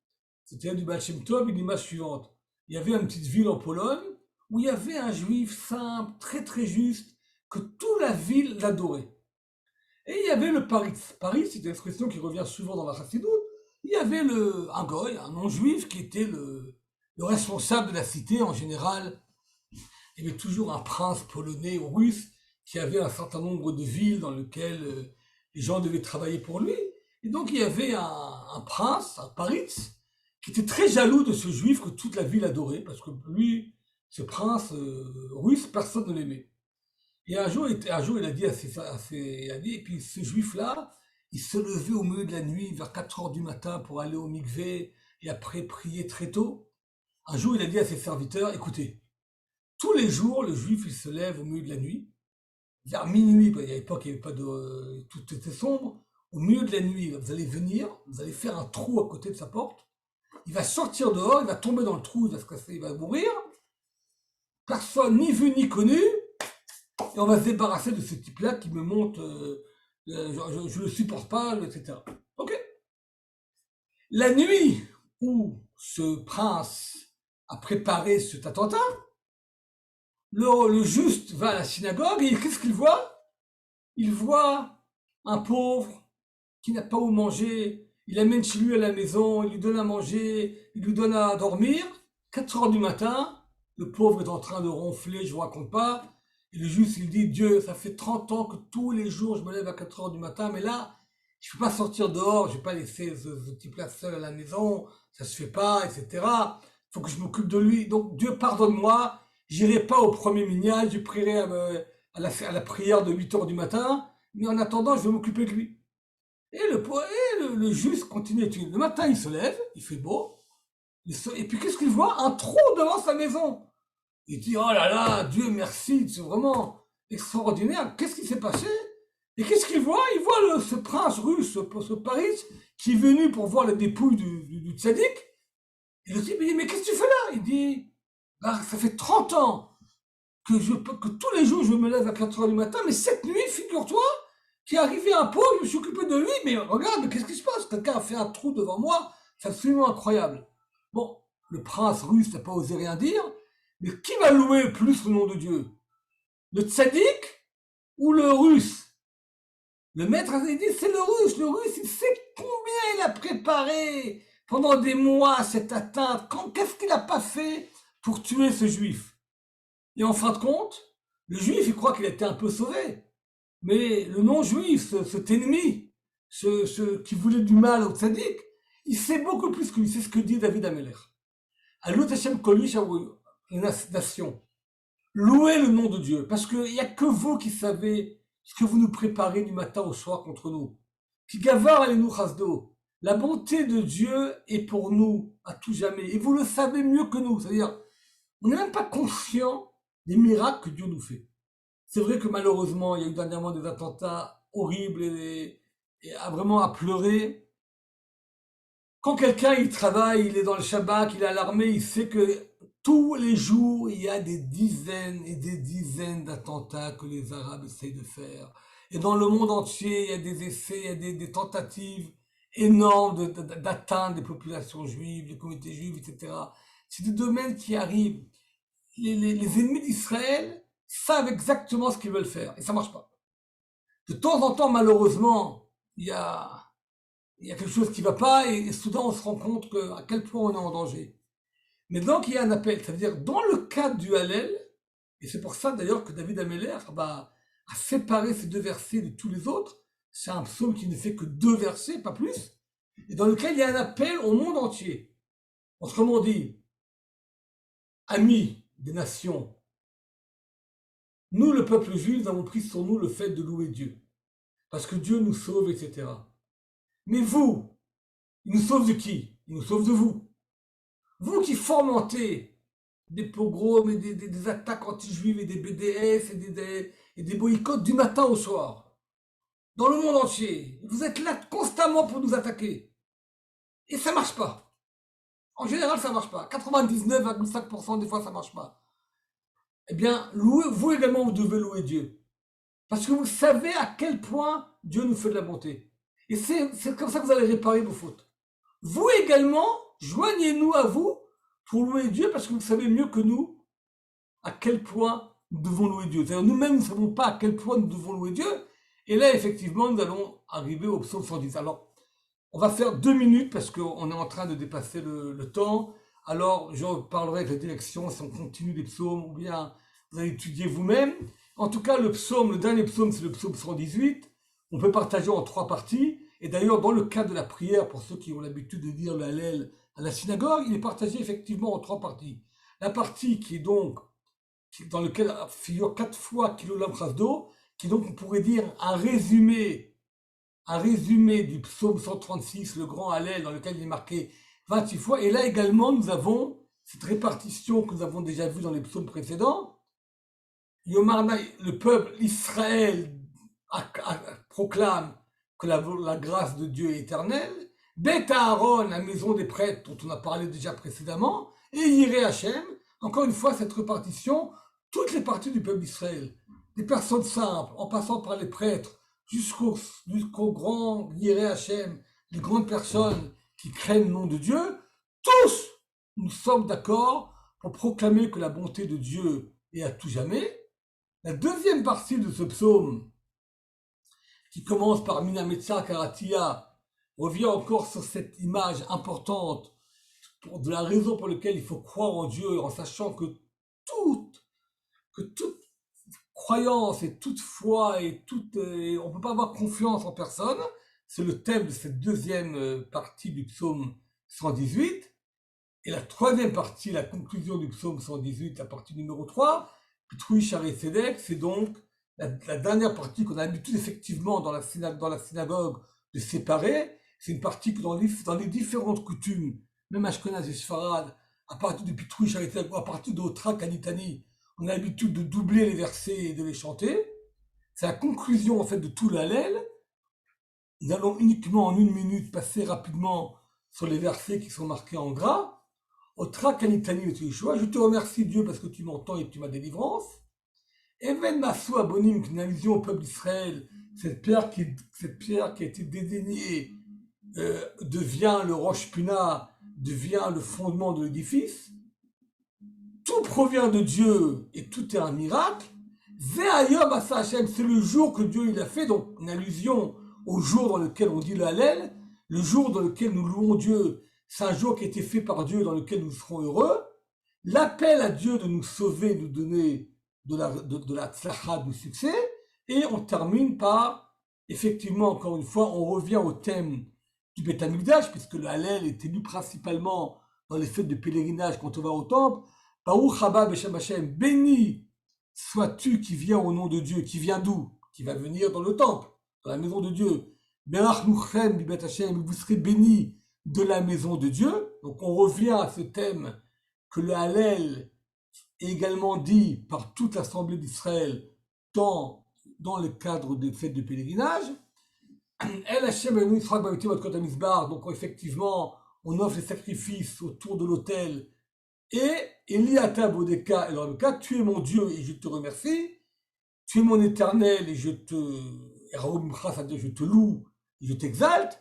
c'était du Baal Shem Tov, une image suivante. Il y avait une petite ville en Pologne où il y avait un juif simple, très juste, que toute la ville l'adorait. Et il y avait le Paris. Paris, c'est une expression qui revient souvent dans la chassidoute. Il y avait un goy, un non-juif, qui était le responsable de la cité en général. Il y avait toujours un prince polonais ou russe qui avait un certain nombre de villes dans lesquelles les gens devaient travailler pour lui. Et donc il y avait un prince, un Paritz, qui était très jaloux de ce juif que toute la ville adorait, parce que lui, ce prince russe, personne ne l'aimait. Et un jour, il a dit et puis ce juif-là, il se levait au milieu de la nuit, vers 4 heures du matin, pour aller au mikvé, et après prier très tôt. Un jour, il a dit à ses serviteurs, écoutez, tous les jours, le juif, il se lève au milieu de la nuit, vers minuit, à l'époque, il n'y avait pas tout était sombre, au milieu de la nuit, vous allez venir, vous allez faire un trou à côté de sa porte, il va sortir dehors, il va tomber dans le trou, il va se casser, il va mourir, personne ni vu ni connu, et on va se débarrasser de ce type-là qui me monte, je le supporte pas, etc. Ok. La nuit où ce prince a préparé cet attentat, le juste va à la synagogue et qu'est-ce qu'il voit? Il voit un pauvre qui n'a pas où manger, il l'amène chez lui à la maison, il lui donne à manger, il lui donne à dormir. 4 heures du matin, le pauvre est en train de ronfler, je vous raconte pas. Et le juste, il dit, Dieu, ça fait 30 ans que tous les jours je me lève à 4 heures du matin, mais là, je ne peux pas sortir dehors, je ne vais pas laisser ce type-là seul à la maison, ça se fait pas, etc. Il faut que je m'occupe de lui. Donc Dieu, pardonne-moi, j'irai pas au premier minyan, je prierai à la prière de 8 heures du matin, mais en attendant, je vais m'occuper de lui. Et le juste continue. Le matin, il se lève, il fait beau, et puis qu'est-ce qu'il voit? Un trou devant sa maison. Il dit, oh là là, Dieu merci, c'est vraiment extraordinaire. Qu'est-ce qui s'est passé? Et qu'est-ce qu'il voit? Il voit ce prince russe, ce Paris, qui est venu pour voir la dépouille du tzaddik. Il lui dit, mais qu'est-ce que tu fais là? Il dit, bah, ça fait 30 ans que tous les jours je me lève à 4 heures du matin, mais cette nuit, figure-toi, qu'il est arrivé un pauvre, je me suis occupé de lui, mais regarde, qu'est-ce qui se passe? Quelqu'un a fait un trou devant moi, c'est absolument incroyable. Bon, le prince russe n'a pas osé rien dire, mais qui va louer plus le nom de Dieu? Le tzaddik ou le russe? Le maître a dit, c'est le russe. Le russe, il sait combien il a préparé pendant des mois cette atteinte. Qu'est-ce qu'il n'a pas fait pour tuer ce juif? Et en fin de compte, le juif, il croit qu'il a été un peu sauvé. Mais le non-juif, cet ennemi, qui voulait du mal au tzaddik, il sait beaucoup plus que lui. C'est ce que dit David Ameller. Alut Hashem Kolish, une nation. Louez le nom de Dieu, parce qu'il n'y a que vous qui savez ce que vous nous préparez du matin au soir contre nous. Ki gavar alenu chasdo. La bonté de Dieu est pour nous à tout jamais. Et vous le savez mieux que nous. C'est-à-dire, on n'est même pas conscient des miracles que Dieu nous fait. C'est vrai que malheureusement, il y a eu dernièrement des attentats horribles et vraiment à pleurer. Quand quelqu'un il travaille, il est dans le Shabbat, il est à l'armée, il sait que tous les jours, il y a des dizaines et des dizaines d'attentats que les Arabes essayent de faire. Et dans le monde entier, il y a des essais, il y a des tentatives énormes d'atteindre les populations juives, les communautés juives, etc. C'est des domaines qui arrivent. Les ennemis d'Israël savent exactement ce qu'ils veulent faire et ça marche pas. De temps en temps, malheureusement, il y a quelque chose qui ne va pas et soudain on se rend compte à quel point on est en danger. Mais donc il y a un appel, ça veut dire dans le cadre du Hallel, et c'est pour ça d'ailleurs que David Ameller a séparé ces deux versets de tous les autres, c'est un psaume qui ne fait que 2 versets, pas plus, et dans lequel il y a un appel au monde entier. Autrement dit, amis des nations, nous le peuple juif, nous avons pris sur nous le fait de louer Dieu, parce que Dieu nous sauve, etc. Mais vous, il nous sauve de qui? Il nous sauve de vous. Vous qui fomentez des pogroms et des attaques anti-juives et des BDS et des boycotts du matin au soir, dans le monde entier, vous êtes là constamment pour nous attaquer. Et ça marche pas. En général, ça marche pas. 99,5% des fois, ça marche pas. Eh bien, vous également, vous devez louer Dieu. Parce que vous savez à quel point Dieu nous fait de la bonté. Et c'est comme ça que vous allez réparer vos fautes. Vous également, joignez-nous à vous pour louer Dieu parce que vous savez mieux que nous à quel point nous devons louer Dieu. C'est-à-dire nous-mêmes ne savons pas à quel point nous devons louer Dieu. Et là, effectivement, nous allons arriver au psaume 110. Alors, on va faire 2 minutes parce qu'on est en train de dépasser le temps. Alors, je parlerai avec la direction si on continue les psaumes ou bien vous allez étudier vous-même. En tout cas, le dernier psaume, c'est le psaume 118. On peut partager en 3 parties. Et d'ailleurs, dans le cadre de la prière, pour ceux qui ont l'habitude de dire le Hallel à la synagogue, il est partagé effectivement en 3 parties. La partie qui est donc, dans laquelle figure 4 fois Kilolam Chasdo, qui est donc, on pourrait dire, un résumé du psaume 136, le grand Hallel, dans lequel il est marqué 28 fois. Et là également, nous avons cette répartition que nous avons déjà vue dans les psaumes précédents. Yomarna, le peuple Israël proclame que la grâce de Dieu est éternelle. Bet Aaron, la maison des prêtres, dont on a parlé déjà précédemment. Et Yireh Hashem, encore une fois, cette répartition, toutes les parties du peuple d'Israël, des personnes simples, en passant par les prêtres, jusqu'au grand Yireh Hashem, les grandes personnes qui craignent le nom de Dieu, tous nous sommes d'accord pour proclamer que la bonté de Dieu est à tout jamais. La deuxième partie de ce psaume, qui commence par Minametsa Karatia, revient encore sur cette image importante de la raison pour laquelle il faut croire en Dieu, en sachant que toute croyance et toute foi on ne peut pas avoir confiance en personne. C'est le thème de cette deuxième partie du psaume 118. Et la troisième partie, la conclusion du psaume 118, la partie numéro 3, Pitroui Charé Sédek, c'est donc la dernière partie qu'on a l'habitude effectivement dans la synagogue de séparer. C'est une partie que dans les différentes coutumes, même Ashkenaz et Sfarad, à partir du Pitroui Charé Sédek ou à partir de Otra Kanitani, on a l'habitude de doubler les versets et de les chanter. C'est la conclusion en fait de tout l'Hallel. Nous allons uniquement en 1 minute passer rapidement sur les versets qui sont marqués en gras. Otra Kanitani Yeshua, je te remercie Dieu parce que tu m'entends et que tu m'as délivrance. Even Massou Abonim, qui est une allusion au peuple d'Israël, cette pierre qui a été dédaignée devient le Rosh Puna, devient le fondement de l'édifice. Tout provient de Dieu et tout est un miracle. Ve'ayom asa Hashem, c'est le jour que Dieu il a fait, donc une allusion au jour dans lequel on dit le Hallel, le jour dans lequel nous louons Dieu, c'est un jour qui a été fait par Dieu dans lequel nous serons heureux. L'appel à Dieu de nous sauver, nous donner de la tzlacha, du succès, et on termine par, effectivement, encore une fois, on revient au thème du Beth Amikdash, puisque le Hallel est élu principalement dans les fêtes de pèlerinage quand on va au temple. Baruch haba b'shem Hashem, béni sois-tu qui viens au nom de Dieu, qui vient d'où? Qui va venir dans le temple, dans la maison de Dieu. Berachnuchem bibet Hashem, vous serez bénis de la maison de Dieu. Donc on revient à ce thème que le Hallel est également dit par toute l'Assemblée d'Israël dans le cadre des fêtes de pèlerinage. El Hashem Eloheinu Yitzchak Ba'aviti Batkot HaMizbar, donc effectivement, on offre les sacrifices autour de l'autel. Et Eliata Bodeka et Rabeka, tu es mon Dieu et je te remercie. Tu es mon éternel et je te c'est-à-dire je te loue et je t'exalte.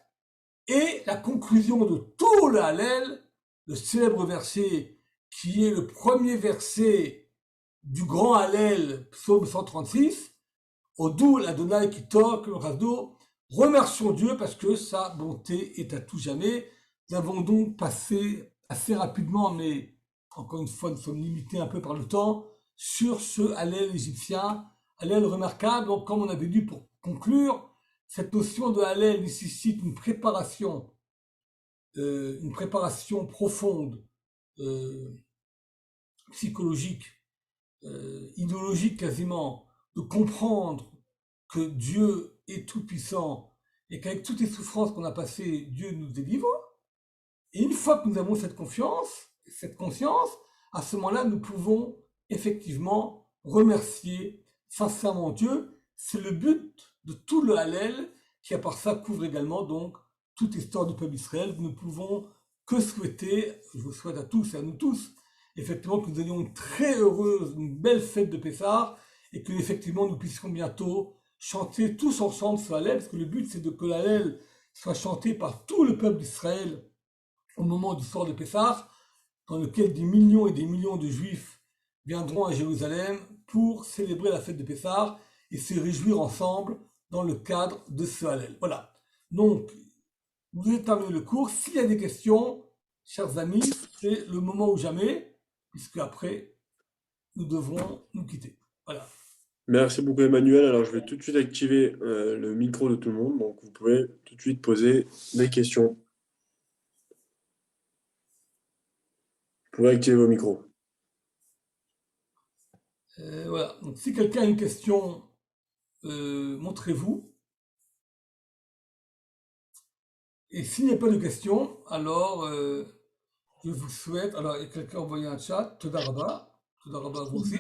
Et la conclusion de tout le Hallel, le célèbre verset qui est le premier verset du grand Hallel, psaume 136, Odou l'Adonai qui toque le Rasdo, remercions Dieu parce que sa bonté est à tout jamais. Nous avons donc passé assez rapidement, mais encore une fois, nous sommes limités un peu par le temps, sur ce Hallel égyptien, Hallel remarquable. Donc, comme on avait dit pour conclure, cette notion de Hallel nécessite une préparation profonde, psychologique, idéologique quasiment, de comprendre que Dieu est tout-puissant et qu'avec toutes les souffrances qu'on a passées, Dieu nous délivre. Et une fois que nous avons cette confiance, cette conscience, à ce moment-là, nous pouvons effectivement remercier sincèrement Dieu. C'est le but de tout le Hallel qui, à part ça, couvre également donc toute l'histoire du peuple d'Israël. Nous ne pouvons que souhaiter, je vous souhaite à tous et à nous tous, effectivement que nous ayons une très heureuse, une belle fête de Pessah et que effectivement nous puissions bientôt chanter tous ensemble ce Hallel, parce que le but c'est que l'Hallel soit chanté par tout le peuple d'Israël au moment du soir de Pessah, dans lequel des millions et des millions de Juifs viendront à Jérusalem pour célébrer la fête de Pessah et se réjouir ensemble dans le cadre de ce Hallel. Voilà. Donc, vous avez terminé le cours. S'il y a des questions, chers amis, c'est le moment ou jamais, puisque après, nous devrons nous quitter. Voilà. Merci beaucoup Emmanuel. Alors je vais tout de suite activer le micro de tout le monde, donc vous pouvez tout de suite poser des questions. Vous pouvez activer vos micros. Voilà. Donc, si quelqu'un a une question, montrez-vous. Et s'il n'y a pas de questions, alors je vous souhaite. Alors, il y a quelqu'un a envoyé un chat. Todaraba. Todaraba à vous aussi.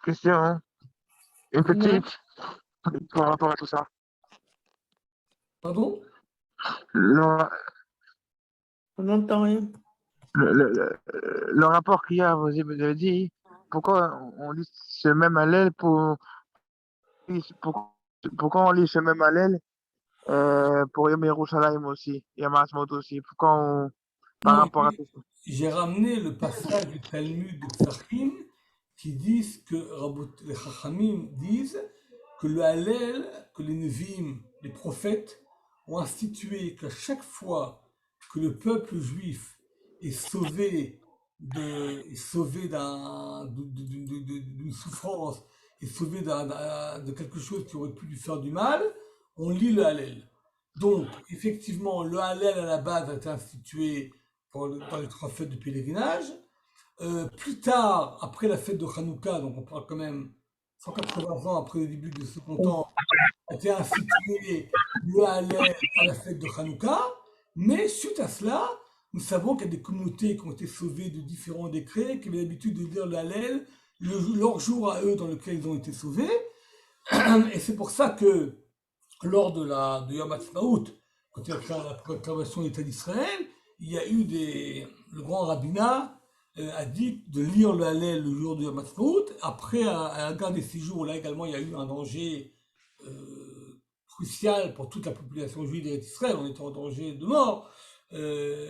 Question, hein. Une petite par rapport à tout ça. Pardon? Le, On n'entend rien. le rapport qu'il y a, vous avez dit, pourquoi on lit ce même Hallel pourquoi on lit ce même Hallel pour Yom Yerushalayim aussi, Yom Ha'atzmaut aussi, par Non, rapport à tout ça. j'ai ramené le passage du Talmud de Psachim qui disent que les Chachamim disent que le Hallel, que les Nevi'im, les prophètes, ont institué qu'à chaque fois que le peuple juif est sauvé d'une souffrance, est sauvé de quelque chose qui aurait pu lui faire du mal, on lit le Hallel. Donc, effectivement, le Hallel à la base a été institué dans les 3 fêtes de pèlerinage. Plus tard, après la fête de Hanouka, donc on parle quand même 180 ans après le début de ce temps, a été institué le Hallel à la fête de Hanouka. Mais suite à cela, nous savons qu'il y a des communautés qui ont été sauvées de différents décrets, qui avaient l'habitude de dire le Hallel leur jour à eux dans lequel ils ont été sauvés. Et c'est pour ça que lors de Yom Ha'atzmaut, quand il y a la proclamation de l'État d'Israël, il y a eu le grand rabbinat a dit de lire le Hallel le jour de Yom Ha'atzmaut. Après, à la guerre des 6 jours, là également, il y a eu un danger crucial pour toute la population juive d'Israël. On était en danger de mort.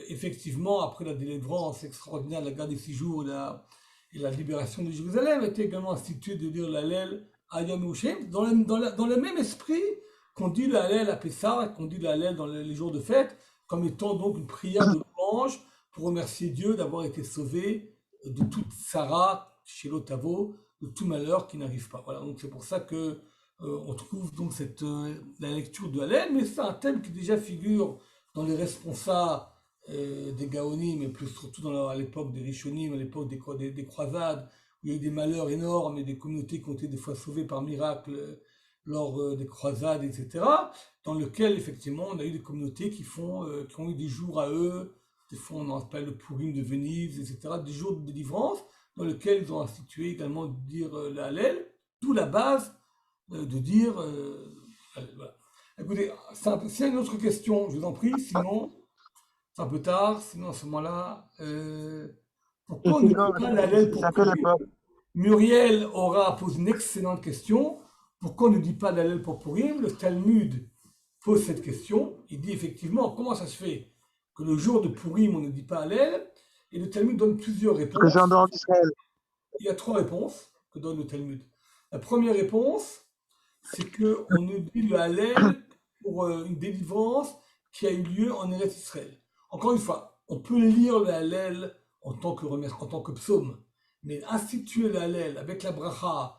Effectivement, après la délivrance extraordinaire de la guerre des 6 jours et la libération de Jérusalem, a été également institué de lire le Hallel à Yom Ha'atzmaut, dans le même esprit qu'on dit le Hallel à Pessah, qu'on dit le Hallel dans les jours de fête, comme étant donc une prière de louange pour remercier Dieu d'avoir été sauvé de toute Sarah, chez l'Otavo, de tout malheur qui n'arrive pas. Voilà, donc c'est pour ça que on trouve donc la lecture de Hallel, mais c'est un thème qui déjà figure dans les responsables des Gaonim, mais plus surtout à l'époque des Rishonim, à l'époque des croisades, où il y a eu des malheurs énormes et des communautés qui ont été des fois sauvées par miracle lors des croisades, etc., dans lequel, effectivement, on a eu des communautés qui ont eu des jours à eux, des fois on en appelle le Purim de Venise, etc., des jours de délivrance, dans lesquels ils ont institué également de dire la Hallel, d'où la base de dire... voilà. Écoutez, s'il y a une autre question, je vous en prie, sinon, c'est un peu tard, sinon à ce moment-là, Et pourquoi on ne dit sinon, pas la Hallel c'est pour à quelle Purim? époque? Muriel aura posé une excellente question. Pourquoi on ne dit pas la Hallel pour Purim? Le Talmud pose cette question. Il dit effectivement, comment ça se fait que le jour de Purim, on ne dit pas Hallel? Et le Talmud donne plusieurs Parce que c'est en réponses. dehors d'Israël. Il y a trois réponses que donne le Talmud. La première réponse, c'est qu'on nous dit le Hallel pour une délivrance qui a eu lieu en Eretz Israël. Encore une fois, on peut lire le Hallel en tant que psaume, mais instituer le Hallel avec la bracha,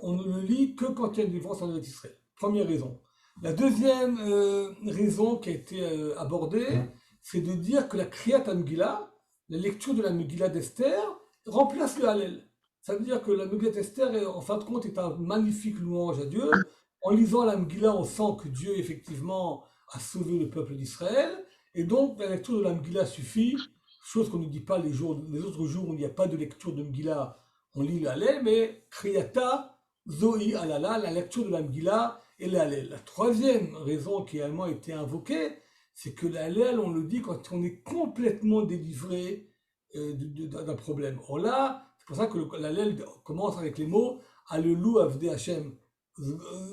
on ne le lit que quand il y a une délivrance en Eretz Israël. Première raison. La deuxième raison qui a été abordée, c'est de dire que la Kriyat Megillah, la lecture de la Megillah d'Esther, remplace le Hallel. Ça veut dire que la Megillah d'Esther, en fin de compte, est un magnifique louange à Dieu. En lisant la Megillah, on sent que Dieu, effectivement, a sauvé le peuple d'Israël. Et donc, la lecture de la Megillah suffit, chose qu'on ne dit pas les autres jours où il n'y a pas de lecture de Megillah, on lit le Hallel, mais Kriyata, Zohi Alala, la lecture de la Megillah et le Hallel. La troisième raison qui a également été invoquée, c'est que le Hallel, on le dit quand on est complètement délivré d'un problème. Or là, c'est pour ça que l'Hallel commence avec les mots Alelu Avdei Hashem.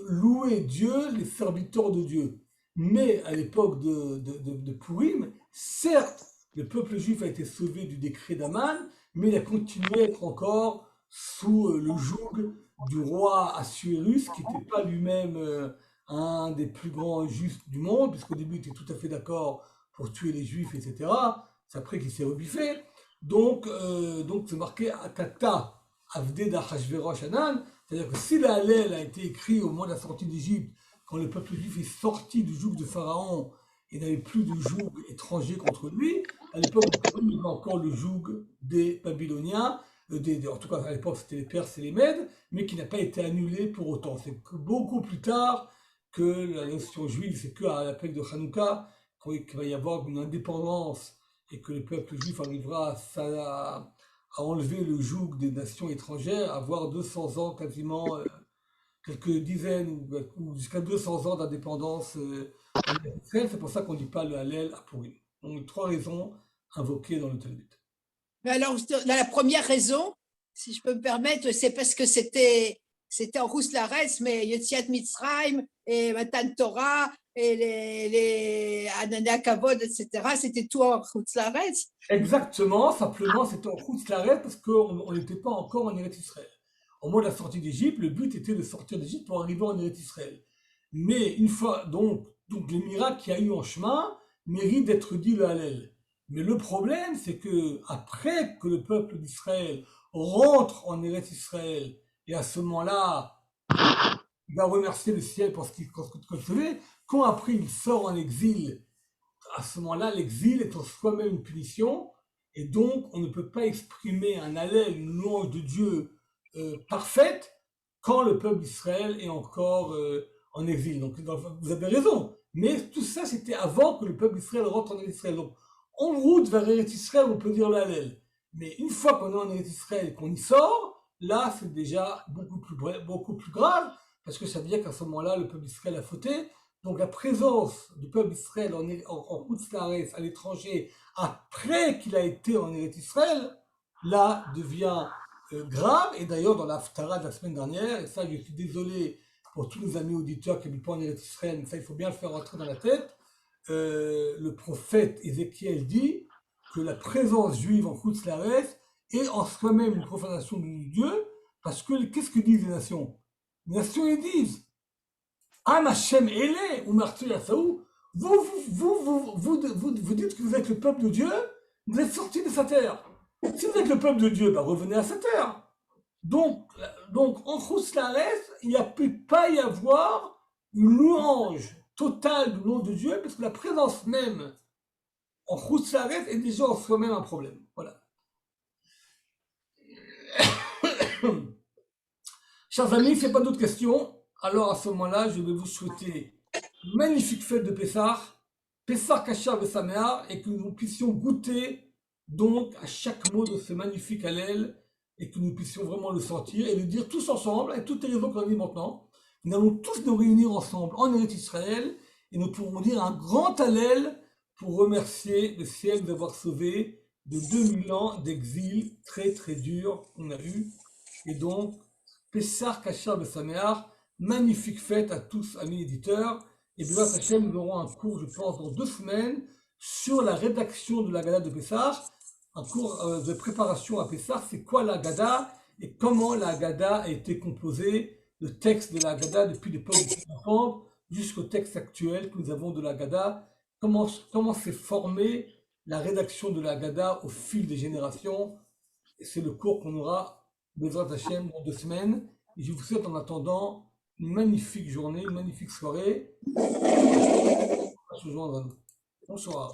Louer Dieu, les serviteurs de Dieu. Mais à l'époque de Purim, certes, le peuple juif a été sauvé du décret d'Aman, mais il a continué à être encore sous le joug du roi Assuérus, qui n'était pas lui-même un des plus grands juifs du monde, puisqu'au début il était tout à fait d'accord pour tuer les juifs, etc. C'est après qu'il s'est rebiffé. Donc c'est marqué Akata Avdei d'Achashverosh Hanan, c'est-à-dire que si la Hallel a été écrit au moment de la sortie d'Égypte, quand le peuple juif est sorti du joug de Pharaon et n'avait plus de joug étranger contre lui, à l'époque il y avait encore le joug des Babyloniens, en tout cas à l'époque c'était les Perses et les Mèdes, mais qui n'a pas été annulé pour autant. C'est beaucoup plus tard que la nation juive, c'est qu'à l'appel de Hanouka qu'il va y avoir une indépendance et que le peuple juif arrivera à enlever le joug des nations étrangères, avoir 200 ans quasiment, quelques dizaines ou jusqu'à 200 ans d'indépendance en Israël. C'est pour ça qu'on ne dit pas le Hallel à Purim. Donc, trois raisons invoquées dans le Talmud. Mais alors, la première raison, si je peux me permettre, c'est parce que c'était en Rousse Laretz, mais Yetziat Mitzrayim et Matan Torah et les Anania Kavod, etc., c'était tout en Rousse Laretz. Exactement, simplement c'était en Rousse Laretz parce qu'on n'était pas encore en Eretz Israël. Au moment de la sortie d'Égypte, le but était de sortir d'Égypte pour arriver en Eretz Israël. Mais une fois, donc les miracles qu'il y a eu en chemin méritent d'être dit le Hallel. Mais le problème, c'est que après que le peuple d'Israël rentre en Eretz Israël, et à ce moment-là, il va remercier le ciel pour ce qu'il concevait, quand après il sort en exil, à ce moment-là, l'exil est en soi-même une punition, et donc on ne peut pas exprimer un Hallel, une louange de Dieu parfaite, quand le peuple d'Israël est encore en exil. Donc vous avez raison, mais tout ça c'était avant que le peuple d'Israël rentre en Israël. Donc en route vers Eretz Israël, on peut dire le Hallel. Mais une fois qu'on est en Eretz Israël et qu'on y sort, là c'est déjà beaucoup plus grave, parce que ça veut dire qu'à ce moment-là, le peuple d'Israël a fauté. Donc la présence du peuple d'Israël en Houtz Laaretz, à l'étranger, après qu'il a été en Eretz Israël, là devient grave. Et d'ailleurs, dans l'Haftara de la semaine dernière, et ça je suis désolé pour tous nos amis auditeurs qui n'habitent pas en Eretz Israël, mais ça il faut bien le faire rentrer dans la tête, le prophète Ézéchiel dit que la présence juive en Houtz Laaretz est en soi-même une profanation de Dieu, parce que qu'est-ce que disent les nations? Les nations ils disent Am Hashem Ele ou Martu Yasaou, vous dites que vous êtes le peuple de Dieu, vous êtes sortis de sa terre. Si vous êtes le peuple de Dieu, bah revenez à sa terre. Donc en Houtz Laaretz, il ne peut pas y avoir une louange totale du nom de Dieu, parce que la présence même en route l'arrête est déjà en soi-même un problème. Voilà. Chers amis, s'il n'y a pas d'autres questions, alors à ce moment-là, je vais vous souhaiter une magnifique fête de Pessah, Pessah Kachar Vesamear, et que nous puissions goûter donc à chaque mot de ce magnifique Hallel, et que nous puissions vraiment le sentir et le dire tous ensemble, avec toutes les raisons qu'on a dit maintenant. Nous allons tous nous réunir ensemble en Eretz Israël, et nous pourrons dire un grand Hallel pour remercier le ciel d'avoir sauvé de 2000 ans d'exil très très dur qu'on a eu. Et donc, Pessah Kachar Besameach, magnifique fête à tous, amis éditeurs. Et bien, Hachem, nous aurons un cours, je pense, dans 2 semaines sur la rédaction de la Gada de Pessah, un cours de préparation à Pessah, c'est quoi la Gada et comment la Gada a été composée, le texte de la Gada depuis l'époque de l'enfant jusqu'au texte actuel que nous avons de la Gada, comment s'est formée la rédaction de la Gada au fil des générations. Et c'est le cours qu'on aura, Bezrat Hachem, dans 2 semaines. Et je vous souhaite en attendant une magnifique journée, une magnifique soirée. À se joindre à nous. Bonsoir.